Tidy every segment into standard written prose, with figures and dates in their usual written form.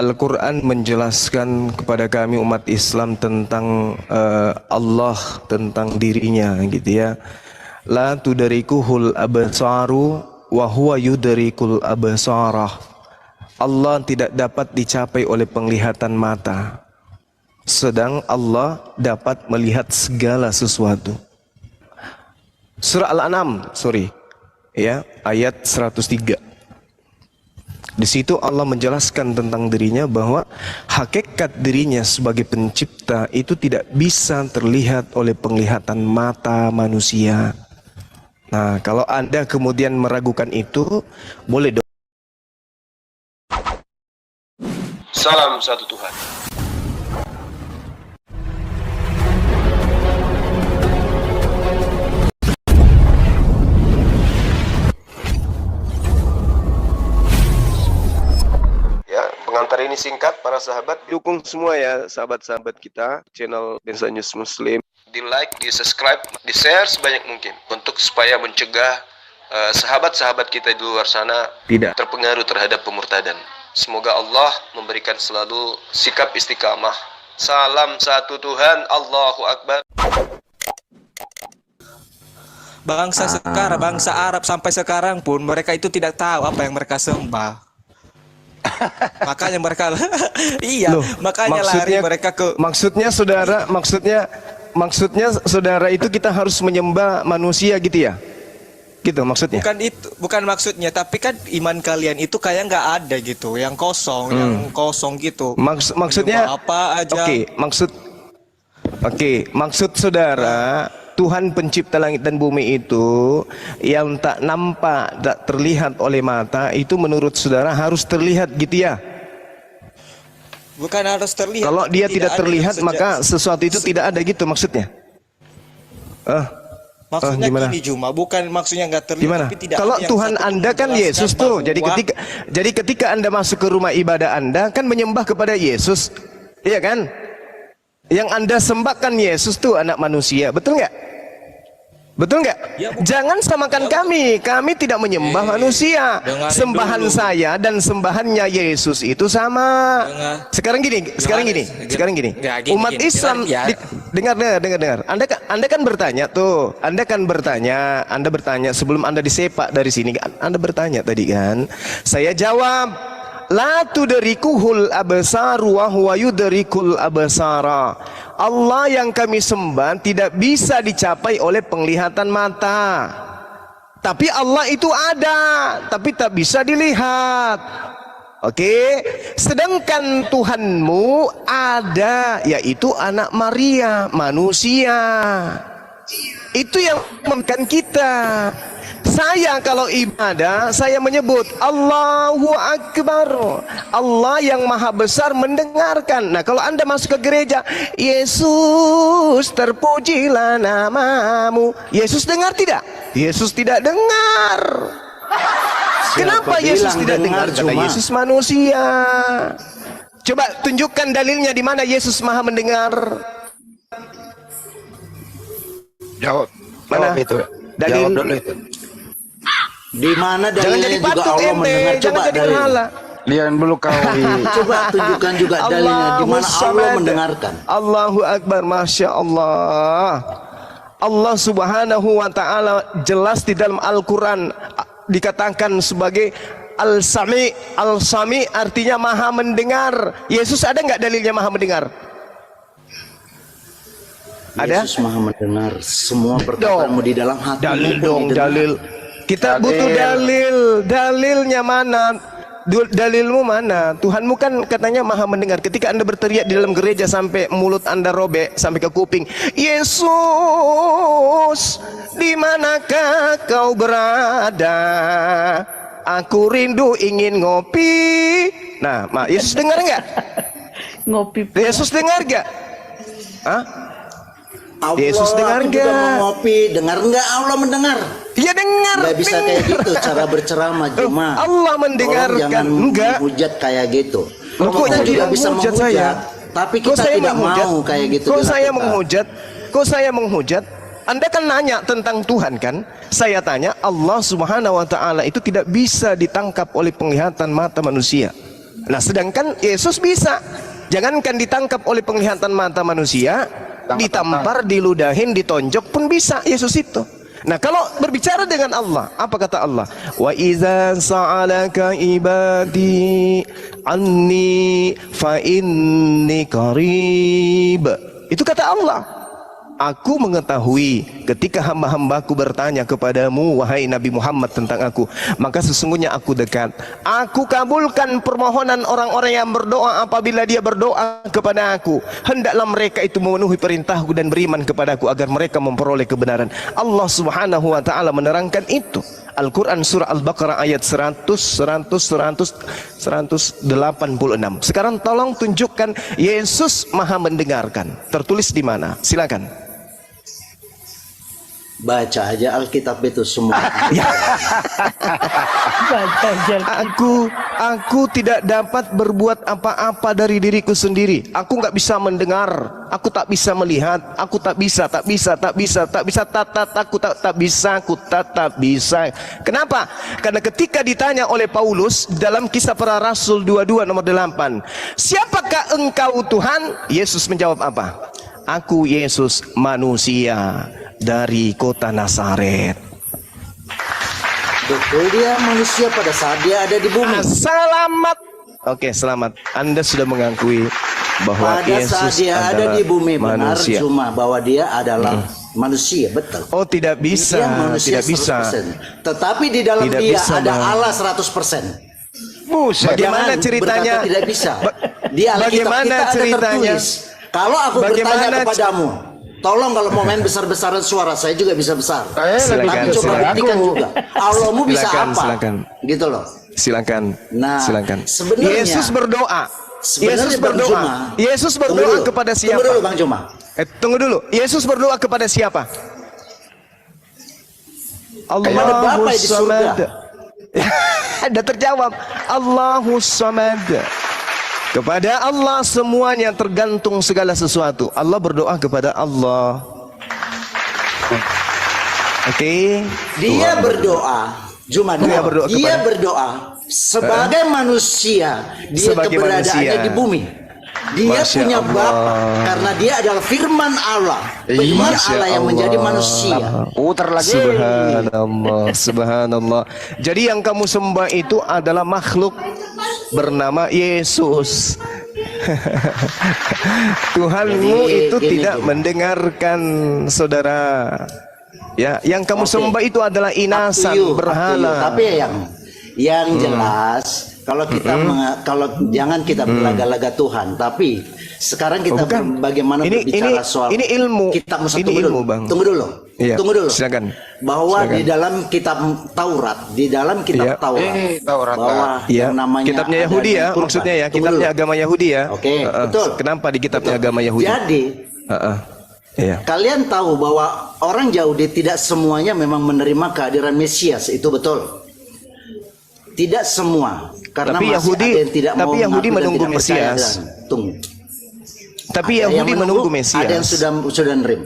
Al-Quran menjelaskan kepada kami umat Islam tentang Allah, tentang dirinya gitu ya. La tudrikuhul absaru wa huwa yudrikul absarah. Allah tidak dapat dicapai oleh penglihatan mata, sedang Allah dapat melihat segala sesuatu. Surah Al-An'am, ya, ayat 103. Di situ Allah menjelaskan tentang dirinya bahwa hakikat dirinya sebagai pencipta itu tidak bisa terlihat oleh penglihatan mata manusia. Nah, kalau Anda kemudian meragukan itu, boleh dong. Salam satu Tuhan. Pengantar ini singkat, para sahabat dukung semua ya, sahabat-sahabat kita channel Densa News Muslim, di like, di subscribe, di share sebanyak mungkin untuk supaya mencegah sahabat-sahabat kita di luar sana tidak terpengaruh terhadap pemurtadan. Semoga Allah memberikan selalu sikap istiqamah. Salam satu Tuhan, Allahu Akbar. Bangsa Arab sampai sekarang pun mereka itu tidak tahu apa yang mereka sembah. Makanya mereka iya, loh, makanya lari mereka ke maksudnya saudara itu kita harus menyembah manusia gitu ya? Gitu maksudnya? Bukan maksudnya, tapi kan iman kalian itu kayak nggak ada gitu, yang kosong gitu. Maksudnya apa aja? Maksud saudara, Tuhan pencipta langit dan bumi itu yang tak nampak, tak terlihat oleh mata, itu menurut saudara harus terlihat gitu ya? Bukan harus terlihat. Kalau dia tidak terlihat maka sesuatu itu tidak ada gitu maksudnya? Maksudnya gini Juma, bukan maksudnya nggak terlihat. Gimana? Tapi tidak. Kalau Tuhan Anda kan Yesus tuh, jadi ketika Anda masuk ke rumah ibadah Anda kan menyembah kepada Yesus, iya kan? Yang Anda sembahkan Yesus tuh anak manusia, betul nggak? Betul nggak? Ya, jangan samakan kami tidak menyembah manusia. Sembahan dulu. Saya dan sembahannya Yesus itu sama. Sekarang gini. Umat Islam, dengar. Anda kan bertanya tuh. Anda bertanya sebelum Anda disepak dari sini. Anda bertanya tadi kan. Saya jawab. La tudrikuhul absaru wa huwa yudrikul absara. Allah yang kami sembah tidak bisa dicapai oleh penglihatan mata. Tapi Allah itu ada, tapi tak bisa dilihat. Oke, sedangkan Tuhanmu ada, yaitu anak Maria, manusia. Itu yang membuat kita. Saya kalau ibadah, saya menyebut Allahu Akbar. Allah yang maha besar mendengarkan. Nah, kalau Anda masuk ke gereja, Yesus terpujilah namamu. Yesus dengar tidak? Yesus tidak dengar. Kenapa Yesus tidak dengar? Karena Yesus manusia. Coba tunjukkan dalilnya di mana Yesus maha mendengar. Jawab. Mana itu? Dalil. Jawab dulu itu. Di mana dalilnya juga Allah mendengar? Coba dalil. Lihat dulu kau. Coba tunjukkan juga dalilnya di mana Allah mendengarkan. Allahu Akbar, Masya Allah. Allah Subhanahu wa Ta'ala jelas di dalam Al-Quran dikatakan sebagai Al-Sami. Al-Sami artinya maha mendengar. Yesus ada nggak dalilnya maha mendengar? Ada? Yesus maha mendengar semua perkataanmu di dalam hati. Dalil dong, dalil. Kita butuh dalil. Dalilnya mana? Dalilmu mana? Tuhanmu kan katanya maha mendengar. Ketika Anda berteriak di dalam gereja sampai mulut Anda robek sampai ke kuping, Yesus, di manakah kau berada? Aku rindu ingin ngopi. Nah, Yesus dengar nggak? Ngopi. Yesus dengar nggak? Hah? Allah, Yesus dengar nggak? Ngopi, dengar nggak? Allah mendengar. Iya dengar. Nggak bisa kayak gitu cara berceramah Juma. Allah mendengarkan. Jangan menghujat kayak gitu. Kok juga bisa menghujat, tapi kita tidak mau kayak gitu. Kok saya menghujat? Kok saya menghujat? Anda kan nanya tentang Tuhan kan? Saya tanya, Allah Subhanahu wa Ta'ala itu tidak bisa ditangkap oleh penglihatan mata manusia. Nah, sedangkan Yesus bisa. Jangankan ditangkap oleh penglihatan mata manusia, ditampar, diludahin, ditonjok pun bisa Yesus itu. Nah, kalau berbicara dengan Allah, apa kata Allah? Wa iza sa'alaka ibadi anni fa inni qarib. Itu kata Allah. Aku mengetahui ketika hamba-hambaku bertanya kepadamu, wahai Nabi Muhammad, tentang aku, maka sesungguhnya aku dekat. Aku kabulkan permohonan orang-orang yang berdoa apabila dia berdoa kepada aku. Hendaklah mereka itu memenuhi perintahku dan beriman kepadaku agar mereka memperoleh kebenaran. Allah Subhanahu wa taala menerangkan itu. Al-Quran surah Al-Baqarah ayat 186. Sekarang tolong tunjukkan Yesus Maha mendengarkan. Tertulis di mana? Silakan. Baca aja Alkitab itu semua. Aku tidak dapat berbuat apa-apa dari diriku sendiri. Aku nggak bisa mendengar. Aku tak bisa melihat. Aku tak bisa. Kenapa? Karena ketika ditanya oleh Paulus dalam Kisah Para Rasul 22 nomor 8, siapakah engkau Tuhan? Yesus menjawab apa? Aku Yesus, manusia dari kota Nazaret. Betul, dia manusia pada saat dia ada di bumi. Selamat. Oke, selamat. Anda sudah mengakui bahwa pada Yesus saat dia ada di bumi, benar, manusia. cuma bahwa dia adalah manusia, betul. Oh, tidak bisa. Dia manusia Tidak bisa. 100%. Tetapi di dalam Tidak dia bisa, ada Bang. Allah 100%. Bagaimana Jangan ceritanya? berkata tidak bisa. Di Alkitab Bagaimana kita ada ceritanya? tertulis. Kalau aku bertanya kepadamu, tolong kalau mau main besar-besaran suara, saya juga bisa besar. Silakan, Tapi coba silakan. buktikan juga. Allahmu bisa Silakan, apa? silakan. Gitu loh. Silakan. Nah, Silakan. sebenarnya Yesus berdoa. Sebenarnya Yesus Bang berdoa. Juma, Yesus tunggu berdoa dulu. kepada siapa? Tunggu dulu Bang Juma. Tunggu dulu. Yesus berdoa kepada siapa? Kepada Bapa di surga. Ada terjawab. Allahus Samad. Kepada Allah semuanya tergantung segala sesuatu. Allah berdoa kepada Allah. Oke. Dia berdoa. Juma dia berdoa sebagai manusia. Dia Sebagai keberadaannya manusia. di bumi. Dia Masya punya Allah. Bapa karena dia adalah firman Allah. Firman Masya Allah yang menjadi manusia. Putar lagi. Subhanallah, subhanallah. Jadi yang kamu sembah itu adalah makhluk bernama Yesus. Tuhanmu itu tidak mendengarkan, saudara. Ya, yang kamu sembah itu adalah inasan, berhala. Tapi yang jelas kalau kita kalau jangan kita berlaga-laga Tuhan, tapi sekarang kita bagaimana berbicara soal ini ilmu. Kitab Musa. Ini ilmu, Bang. Tunggu dulu. Iya, Tunggu dulu. silakan. Bahwa Silakan. di dalam kitab Taurat, Taurat. bahwa Ya, yang namanya kitabnya ada Yahudi ya, kurban. maksudnya ya, Tunggu kitabnya dulu. agama Yahudi ya. Oke, betul. Kenapa di kitabnya agama Yahudi? Jadi Iya. kalian tahu bahwa orang Yahudi tidak semuanya memang menerima kehadiran Mesias, itu betul. Tidak semua, karena Tapi masih Yahudi- ada yang tidak tapi mau Yahudi mengaku dan menunggu tidak percaya Mesias. dengan- Tunggu. Tapi Ada yang Yahudi menunggu Mesias. Ada yang sudah nerima.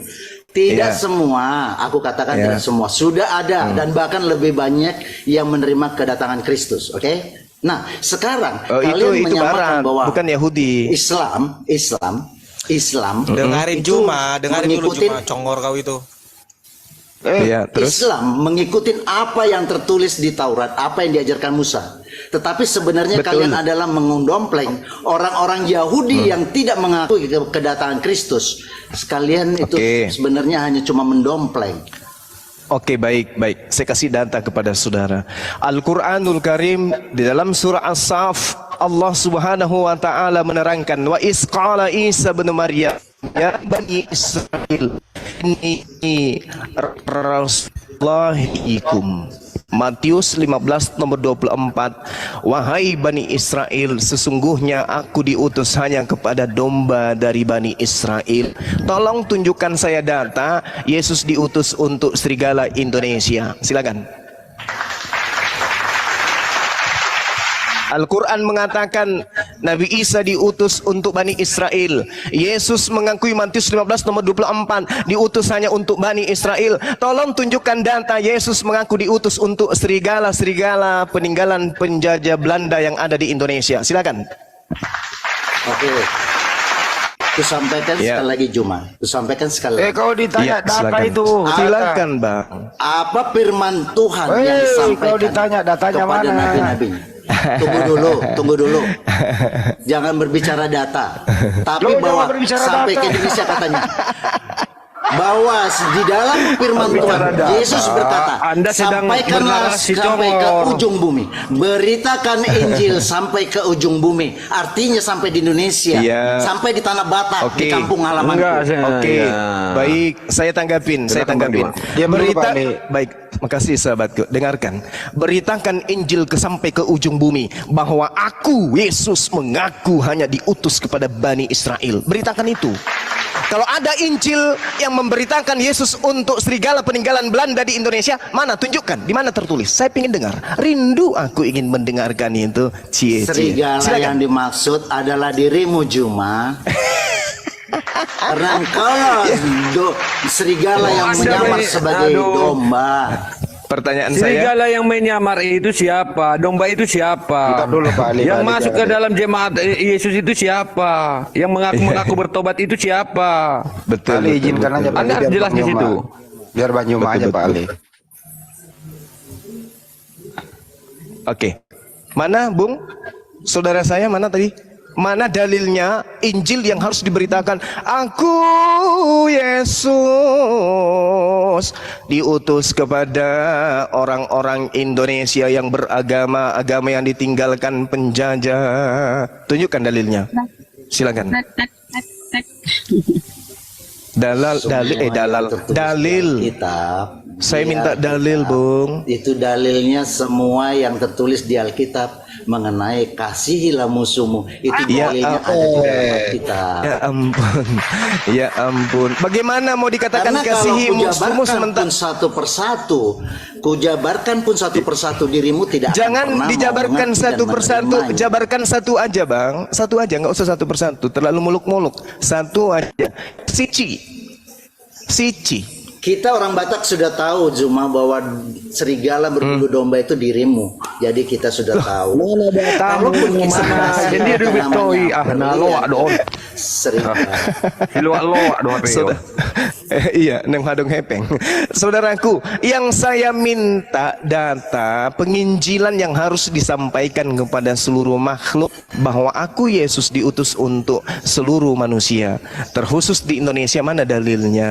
Tidak Iya. semua, aku katakan Iya. tidak semua. Sudah ada dan bahkan lebih banyak yang menerima kedatangan Kristus. Oke? Nah, sekarang kalian itu menyamakan Barat, bahwa bukan Yahudi. Islam Dengarin itu Juma, dengarin dulu mengikuti Juma, congor kau itu. Iya, terus Islam mengikuti apa yang tertulis di Taurat, apa yang diajarkan Musa. Tetapi sebenarnya Betul. kalian adalah mendompleng orang-orang Yahudi yang tidak mengakui kedatangan Kristus. Sekalian itu Oke. sebenarnya hanya cuma mendompleng. Oke, baik. Saya kasih data kepada saudara. Al-Quranul Karim di dalam surah As-Saff, Allah Subhanahu wa taala menerangkan, wa isqala Isa bin Maryam ya bani Israel inni rasulullahikum. Matius 15 nomor 24, wahai Bani Israel, sesungguhnya aku diutus hanya kepada domba dari Bani Israel. Tolong tunjukkan saya data Yesus diutus untuk serigala Indonesia. Silakan. Al-Quran mengatakan Nabi Isa diutus untuk Bani Israel. Yesus mengakui Matius 15 nomor 24 diutus hanya untuk Bani Israel. Tolong tunjukkan data Yesus mengaku diutus untuk serigala-serigala peninggalan penjajah Belanda yang ada di Indonesia. Silakan. Oke. Ku sampaikan sekali lagi Juma. Ku sampaikan sekali lagi. Kau ditanya data silakan. itu. Silakan, Bang. Apa firman Tuhan yang disampaikan kau ditanya datanya kepada mana? nabi-nabinya? Tunggu dulu. Jangan berbicara data. Tapi bahwa sampai ke Indonesia katanya. Bahwa di dalam firman Tuhan Yesus berkata, sampaikanlah sampai ke ujung bumi, beritakan Injil sampai ke ujung bumi, artinya sampai di Indonesia, sampai di tanah Batak, di kampung halamanku. Baik, saya tanggapin. Baik, makasih sahabatku. Dengarkan, beritakan Injil sampai ke ujung bumi, bahwa aku Yesus mengaku hanya diutus kepada Bani Israel. Beritakan itu. Kalau ada Injil yang memberitakan Yesus untuk serigala peninggalan Belanda di Indonesia, mana? Tunjukkan, di mana tertulis? Saya ingin dengar. Rindu aku ingin mendengarkan itu. Serigala yang dimaksud adalah dirimu, Juma. Karena engkau serigala yang menyamar sebagai domba. Pertanyaan serigala yang menyamar itu siapa? Domba itu siapa? Dulu, Pak Ali, yang masuk ke dalam jemaat Yesus itu siapa? Yang mengaku bertobat itu siapa? Betul. Ali izinkan aja Pak Ali. Anda harus jelas di situ. Biar Banyuma aja Pak Ali. Oke. Mana, Bung? Saudara saya mana tadi? Mana dalilnya Injil yang harus diberitakan? Aku Yesus diutus kepada orang-orang Indonesia yang beragama yang ditinggalkan penjajah. Tunjukkan dalilnya. Silakan. Dalil. Kitab. Saya minta dalil, Bung. Itu dalilnya semua yang tertulis di Alkitab mengenai kasihilah musuhmu. Itu dalilnya ada di dalam Alkitab. Ya ampun. Bagaimana mau dikatakan Karena kasihi musuhmu sementara satu persatu, kujabarkan pun satu persatu dirimu tidak jangan akan dijabarkan satu persatu, jabarkan satu aja, Bang. Satu aja, nggak usah satu persatu. Terlalu muluk-muluk. Satu aja. Sici. Kita orang Batak sudah tahu Juma bahwa serigala berbulu domba itu dirimu. Jadi kita sudah tahu. Walaupun kisah jadi ada betoi loak doon. Serigala. Loak doon. Iya, neng hadung hepeng. Saudaraku, yang saya minta data penginjilan yang harus disampaikan kepada seluruh makhluk bahwa aku Yesus diutus untuk seluruh manusia. Terkhusus di Indonesia, mana dalilnya?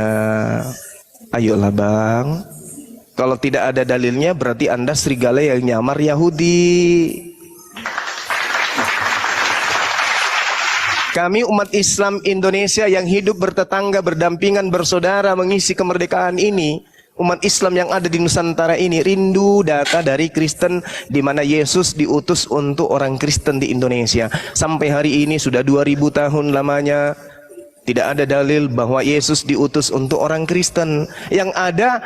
Ayolah, Bang. Kalau tidak ada dalilnya berarti Anda serigala yang nyamar Yahudi. Kami umat Islam Indonesia yang hidup bertetangga, berdampingan, bersaudara mengisi kemerdekaan ini, umat Islam yang ada di Nusantara ini rindu data dari Kristen di mana Yesus diutus untuk orang Kristen di Indonesia. Sampai hari ini sudah 2000 tahun lamanya. Tidak ada dalil bahwa Yesus diutus untuk orang Kristen. Yang ada,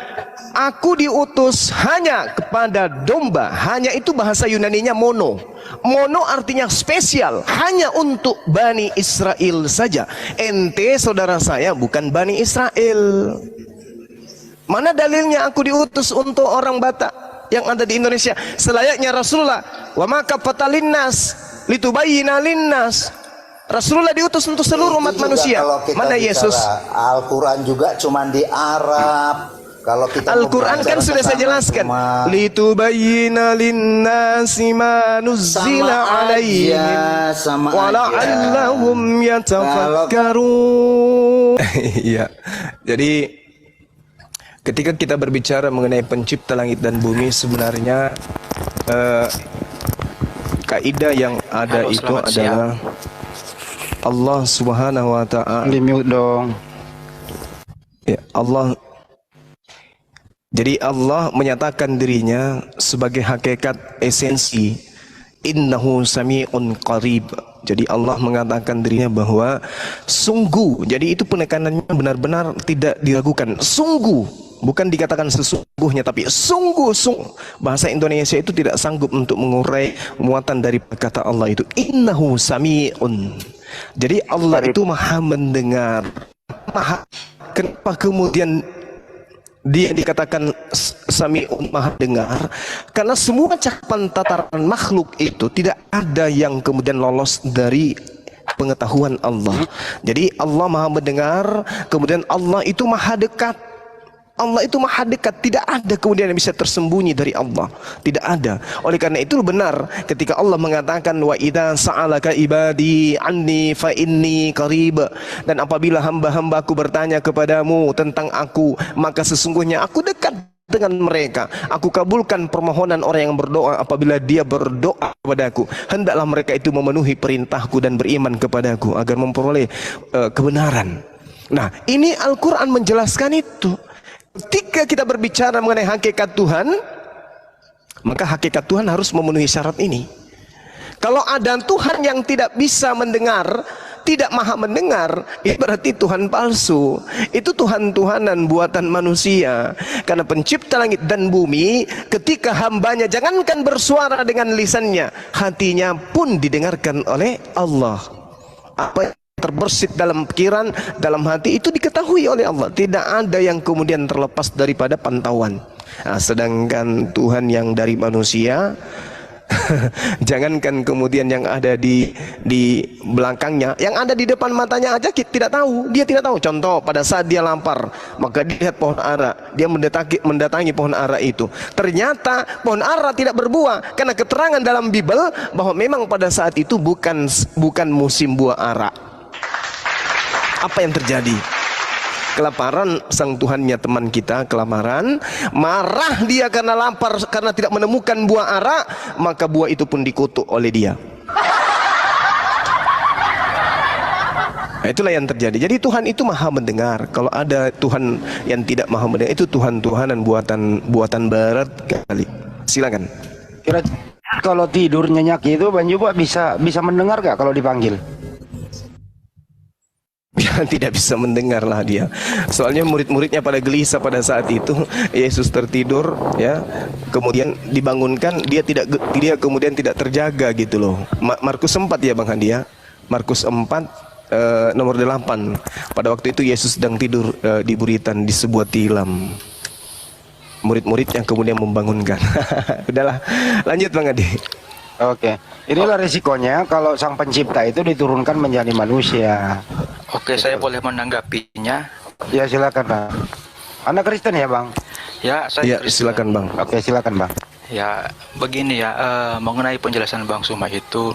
aku diutus hanya kepada domba. Hanya itu bahasa Yunaninya mono. Mono artinya spesial, hanya untuk Bani Israel saja. Ente saudara saya bukan Bani Israel. Mana dalilnya aku diutus untuk orang Batak yang ada di Indonesia? Selayaknya Rasulullah, wa maka fatalinnas litubayyina linnas. Rasulullah diutus untuk seluruh umat manusia. Mana Yesus? Al-Quran juga cuma di Arab. Kalau kita Al-Quran kan sudah saya jelaskan. Litubayyina linnasi ma nuzzila alaihim wa la'allahum yatafakkarun. Iya. Jadi ketika kita berbicara mengenai pencipta langit dan bumi, sebenarnya kaidah yang ada itu adalah Allah Subhanahu wa ta'ala. Di-mute dong. Ya, Allah. Jadi Allah menyatakan dirinya sebagai hakikat esensi. Innahu sami'un qarib. Jadi Allah mengatakan dirinya bahwa sungguh. Jadi itu penekanannya benar-benar tidak diragukan. Sungguh Bukan dikatakan sesungguhnya, tapi sungguh-sungguh. Bahasa Indonesia itu tidak sanggup untuk mengurai muatan dari kata Allah itu. Innahu sami'un. Jadi Allah itu maha mendengar. Kenapa kemudian dia dikatakan sami'un, maha dengar? Karena semua cakapan tataran makhluk itu tidak ada yang kemudian lolos dari pengetahuan Allah. Jadi Allah maha mendengar, kemudian Allah itu maha dekat. Allah itu maha dekat, tidak ada kemudian yang bisa tersembunyi dari Allah, tidak ada. Oleh karena itu benar ketika Allah mengatakan wa idza sa'alaka ibadi anni fa inni qarib, dan apabila hamba-hambaku bertanya kepadamu tentang aku, maka sesungguhnya aku dekat dengan mereka. Aku kabulkan permohonan orang yang berdoa apabila dia berdoa kepadaku. Hendaklah mereka itu memenuhi perintahku dan beriman kepadaku agar memperoleh kebenaran. Nah, ini Al-Quran menjelaskan itu. Ketika kita berbicara mengenai hakikat Tuhan, maka hakikat Tuhan harus memenuhi syarat ini. Kalau ada Tuhan yang tidak bisa mendengar, tidak maha mendengar, itu berarti Tuhan palsu. Itu Tuhan-Tuhanan buatan manusia. Karena pencipta langit dan bumi, ketika hambanya jangankan bersuara dengan lisannya, hatinya pun didengarkan oleh Allah. Apa yang terbersit dalam pikiran, dalam hati itu diketahui oleh Allah. Tidak ada yang kemudian terlepas daripada pantauan. Nah, sedangkan Tuhan yang dari manusia, jangankan kemudian yang ada di belakangnya, yang ada di depan matanya aja kita tidak tahu. Dia tidak tahu. Contoh, pada saat dia lapar, maka dia lihat pohon ara, dia mendatangi pohon ara itu. Ternyata pohon ara tidak berbuah karena keterangan dalam Bible bahwa memang pada saat itu bukan musim buah ara. Apa yang terjadi? Kelaparan, sang Tuhannya teman kita kelaparan, marah dia karena lapar, karena tidak menemukan buah ara, maka buah itu pun dikutuk oleh dia. Nah, itulah yang terjadi. Jadi Tuhan itu maha mendengar. Kalau ada Tuhan yang tidak maha mendengar, itu Tuhan-Tuhanan buatan barat kali. Silakan. Kira kalau tidur nyenyak itu Bang Juba bisa mendengar gak kalau dipanggil? Tidak bisa mendengar lah dia. Soalnya murid-muridnya pada gelisah pada saat itu. Yesus tertidur, ya, kemudian dibangunkan, dia kemudian tidak terjaga gitu loh. Markus 4 ya Bang Handi ya. Markus 4 nomor 8. Pada waktu itu Yesus sedang tidur di buritan di sebuah tilam. Murid-murid yang kemudian membangunkan. Udahlah, lanjut Bang Handi. Oke, inilah risikonya kalau sang pencipta itu diturunkan menjadi manusia. Oke, saya boleh menanggapinya. Ya silakan Bang. Anak Kristen ya Bang? Ya, saya Kristen. Silakan Bang. Oke, silakan Bang. Ya, begini ya, mengenai penjelasan Bang Suma itu,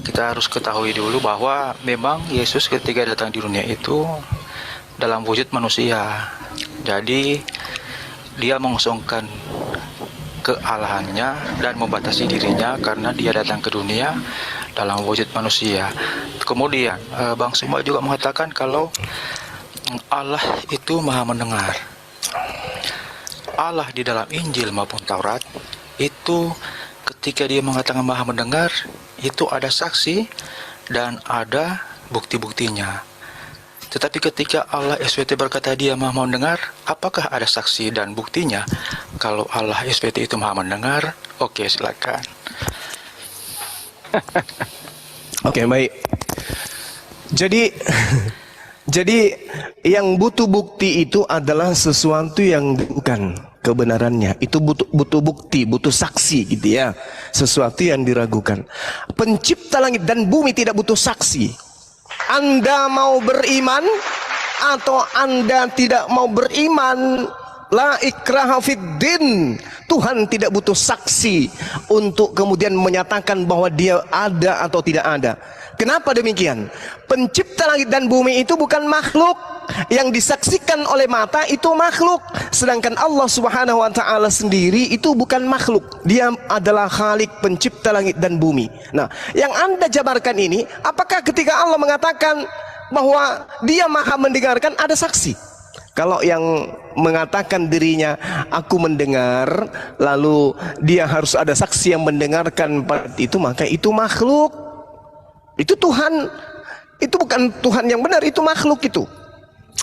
kita harus ketahui dulu bahwa memang Yesus ketika datang di dunia itu dalam wujud manusia. Jadi, dia mengosongkan kealahannya dan membatasi dirinya karena dia datang ke dunia dalam wujud manusia. Kemudian Bang Suma juga mengatakan kalau Allah itu maha mendengar. Allah di dalam Injil maupun Taurat itu ketika dia mengatakan maha mendengar, itu ada saksi dan ada bukti-buktinya. Tetapi ketika Allah SWT berkata dia maha mendengar, apakah ada saksi dan buktinya? Kalau Allah SWT itu maha mendengar, oke, silakan. Oke, baik. Jadi yang butuh bukti itu adalah sesuatu yang bukan kebenarannya. Itu butuh bukti, butuh saksi gitu ya. Sesuatu yang diragukan. Pencipta langit dan bumi tidak butuh saksi. Anda mau beriman atau Anda tidak mau beriman, la ikraha fiddin. Tuhan tidak butuh saksi untuk kemudian menyatakan bahwa dia ada atau tidak ada. Kenapa demikian? Pencipta langit dan bumi itu bukan makhluk. Yang disaksikan oleh mata itu makhluk. Sedangkan Allah Subhanahu wa ta'ala sendiri itu bukan makhluk. Dia adalah Khalik, pencipta langit dan bumi. Nah, yang Anda jabarkan ini, apakah ketika Allah mengatakan bahwa dia maha mendengarkan, ada saksi? Kalau yang mengatakan dirinya aku mendengar, lalu dia harus ada saksi yang mendengarkan itu, maka itu makhluk. Itu Tuhan, itu bukan Tuhan yang benar, itu makhluk itu.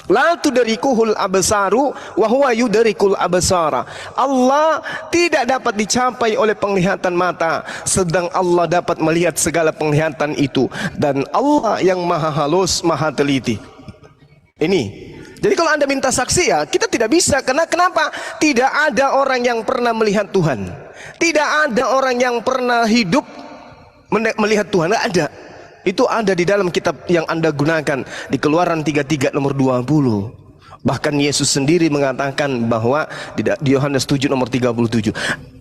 La tudrikuhul absaru wa huwa yudrikul absara. Allah tidak dapat dicapai oleh penglihatan mata, sedang Allah dapat melihat segala penglihatan itu, dan Allah yang maha halus, maha teliti. Ini. Jadi kalau Anda minta saksi ya, kita tidak bisa. Karena kenapa? Tidak ada orang yang pernah melihat Tuhan. Tidak ada orang yang pernah hidup melihat Tuhan. Tidak ada. Itu ada di dalam kitab yang Anda gunakan di Keluaran 33 nomor 20. Bahkan Yesus sendiri mengatakan bahwa di Yohanes 7 nomor 37,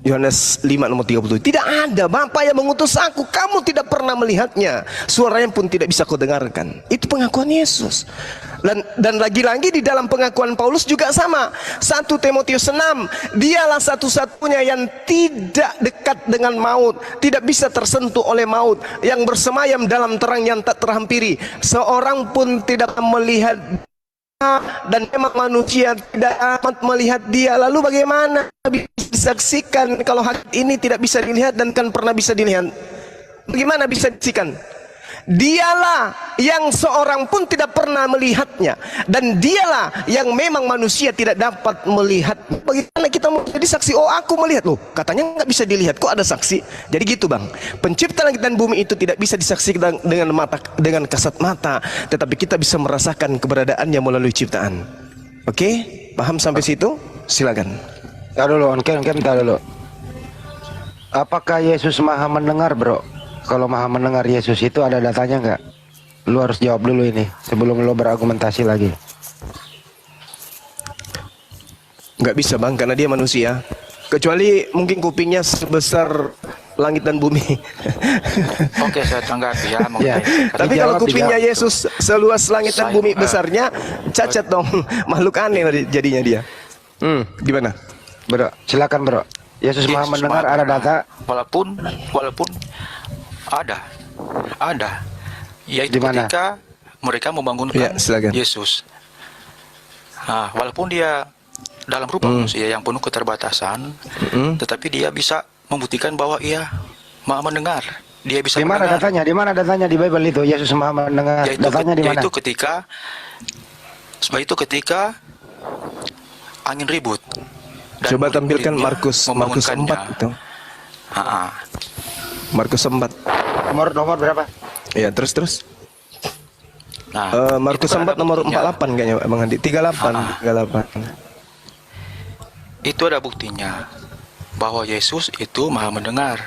Yohanes 5 nomor 37, tidak ada Bapa yang mengutus aku, kamu tidak pernah melihatnya, suaranya pun tidak bisa kau dengarkan. Itu pengakuan Yesus. Dan lagi-lagi di dalam pengakuan Paulus juga sama. 1 Timotius 6, dialah satu-satunya yang tidak dekat dengan maut, tidak bisa tersentuh oleh maut, yang bersemayam dalam terang yang tak terhampiri. Seorang pun tidak melihat dan memang manusia tidak amat melihat dia. Lalu bagaimana bisa disaksikan kalau hak ini tidak bisa dilihat dan kan pernah bisa dilihat? Bagaimana bisa disaksikan? Dialah yang seorang pun tidak pernah melihatnya, dan dialah yang memang manusia tidak dapat melihat. Bagaimana kita mau jadi saksi? Oh, aku melihat. Loh, katanya nggak bisa dilihat, kok ada saksi? Jadi gitu bang, pencipta langit dan bumi itu tidak bisa disaksikan dengan mata, dengan kasat mata, tetapi kita bisa merasakan keberadaannya melalui ciptaan. Oke, paham sampai situ? Silakan. Tar dulu, Ken, tar dulu. Apakah Yesus maha mendengar, bro? Kalau maha mendengar Yesus itu ada datanya nggak? Lu harus jawab dulu ini sebelum lu berargumentasi lagi. Nggak bisa bang, karena dia manusia. Kecuali mungkin kupingnya sebesar langit dan bumi. Oke, saya tanggapi ya. Ya. Tapi kalau kupingnya Yesus seluas langit dan bumi besarnya, cacat dong. Makhluk aneh jadinya dia. Gimana? Bro, silakan bro. Yesus maha mendengar, ada data. Walaupun ada, yaitu Dimana? ketika mereka membangunkan silakan. Yesus. Nah, walaupun dia dalam rupa manusia yang penuh keterbatasan, tetapi dia bisa membuktikan bahwa ia maha mendengar. Dia bisa Di mana mendengar. datanya? Di mana datanya di Bible itu Yesus maha mendengar? Datanya di mana? Yaitu ketika angin ribut. Dan Coba tampilkan murid-muridnya Markus 4 membangunkannya. itu. Markus 4. Nomor berapa? Ya, terus. Nah, Markus itu kan 4 ada nomor buktinya. 48 kayaknya Bang Andi. 38. Itu ada buktinya bahwa Yesus itu maha mendengar.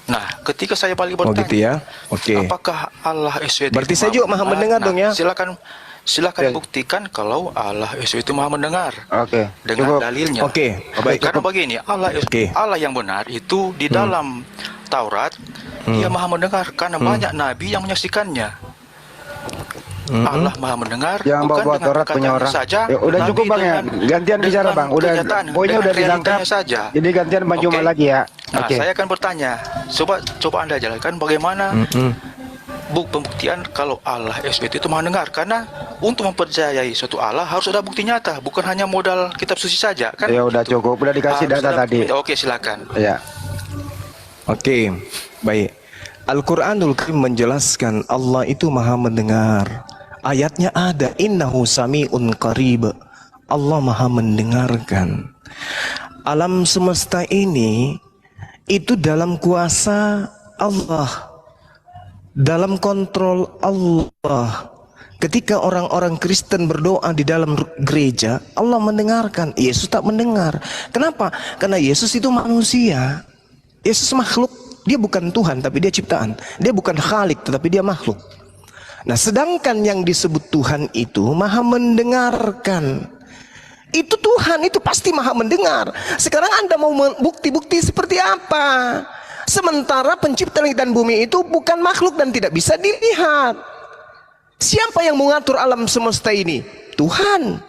Nah, ketika saya balik Oh bertanya, gitu ya. Oke. apakah Allah SWT Berarti itu saya juga maha mendengar dong ya. Silakan Oke. buktikan kalau Allah SWT itu maha mendengar. Oke. Dengan Cukup. dalilnya. Oke, baik. Karena begini, Allah yang benar itu di dalam Taurat dia maha mendengar karena banyak nabi yang menyaksikannya. Allah maha mendengar Yang bukan bawa dengan Taurat punya perkataannya orang. saja. Ya, udah tapi cukup bang ya. Gantian bicara bang. Udah kenyataan, poinnya dengan udah ditangkap. realitanya saja. Jadi gantian Bang Cuma Oke. lagi ya. Nah, Oke. saya akan bertanya. Coba Anda jelaskan bagaimana pembuktian kalau Allah SWT itu maha dengar. Karena untuk mempercayai suatu Allah harus ada bukti nyata, bukan hanya modal kitab suci saja, kan? Ya udah cukup. Udah dikasih Harus data ada tadi. bukti. Oke, silakan. Ya. Oke, baik. Al-Quranul Karim menjelaskan Allah itu maha mendengar. Ayatnya ada, innahu sami'un qarib. Allah maha mendengarkan. Alam semesta ini itu dalam kuasa Allah, dalam kontrol Allah. Ketika orang-orang Kristen berdoa di dalam gereja, Allah mendengarkan. Yesus tak mendengar. Kenapa? Karena Yesus itu manusia. Yesus makhluk. Dia bukan Tuhan, tapi dia ciptaan. Dia bukan Khalik, tetapi dia makhluk. Nah, sedangkan yang disebut Tuhan itu maha mendengarkan. Itu Tuhan, itu pasti maha mendengar. Sekarang Anda mau bukti-bukti seperti apa? Sementara pencipta langit dan bumi itu bukan makhluk dan tidak bisa dilihat. Siapa yang mengatur alam semesta ini? Tuhan.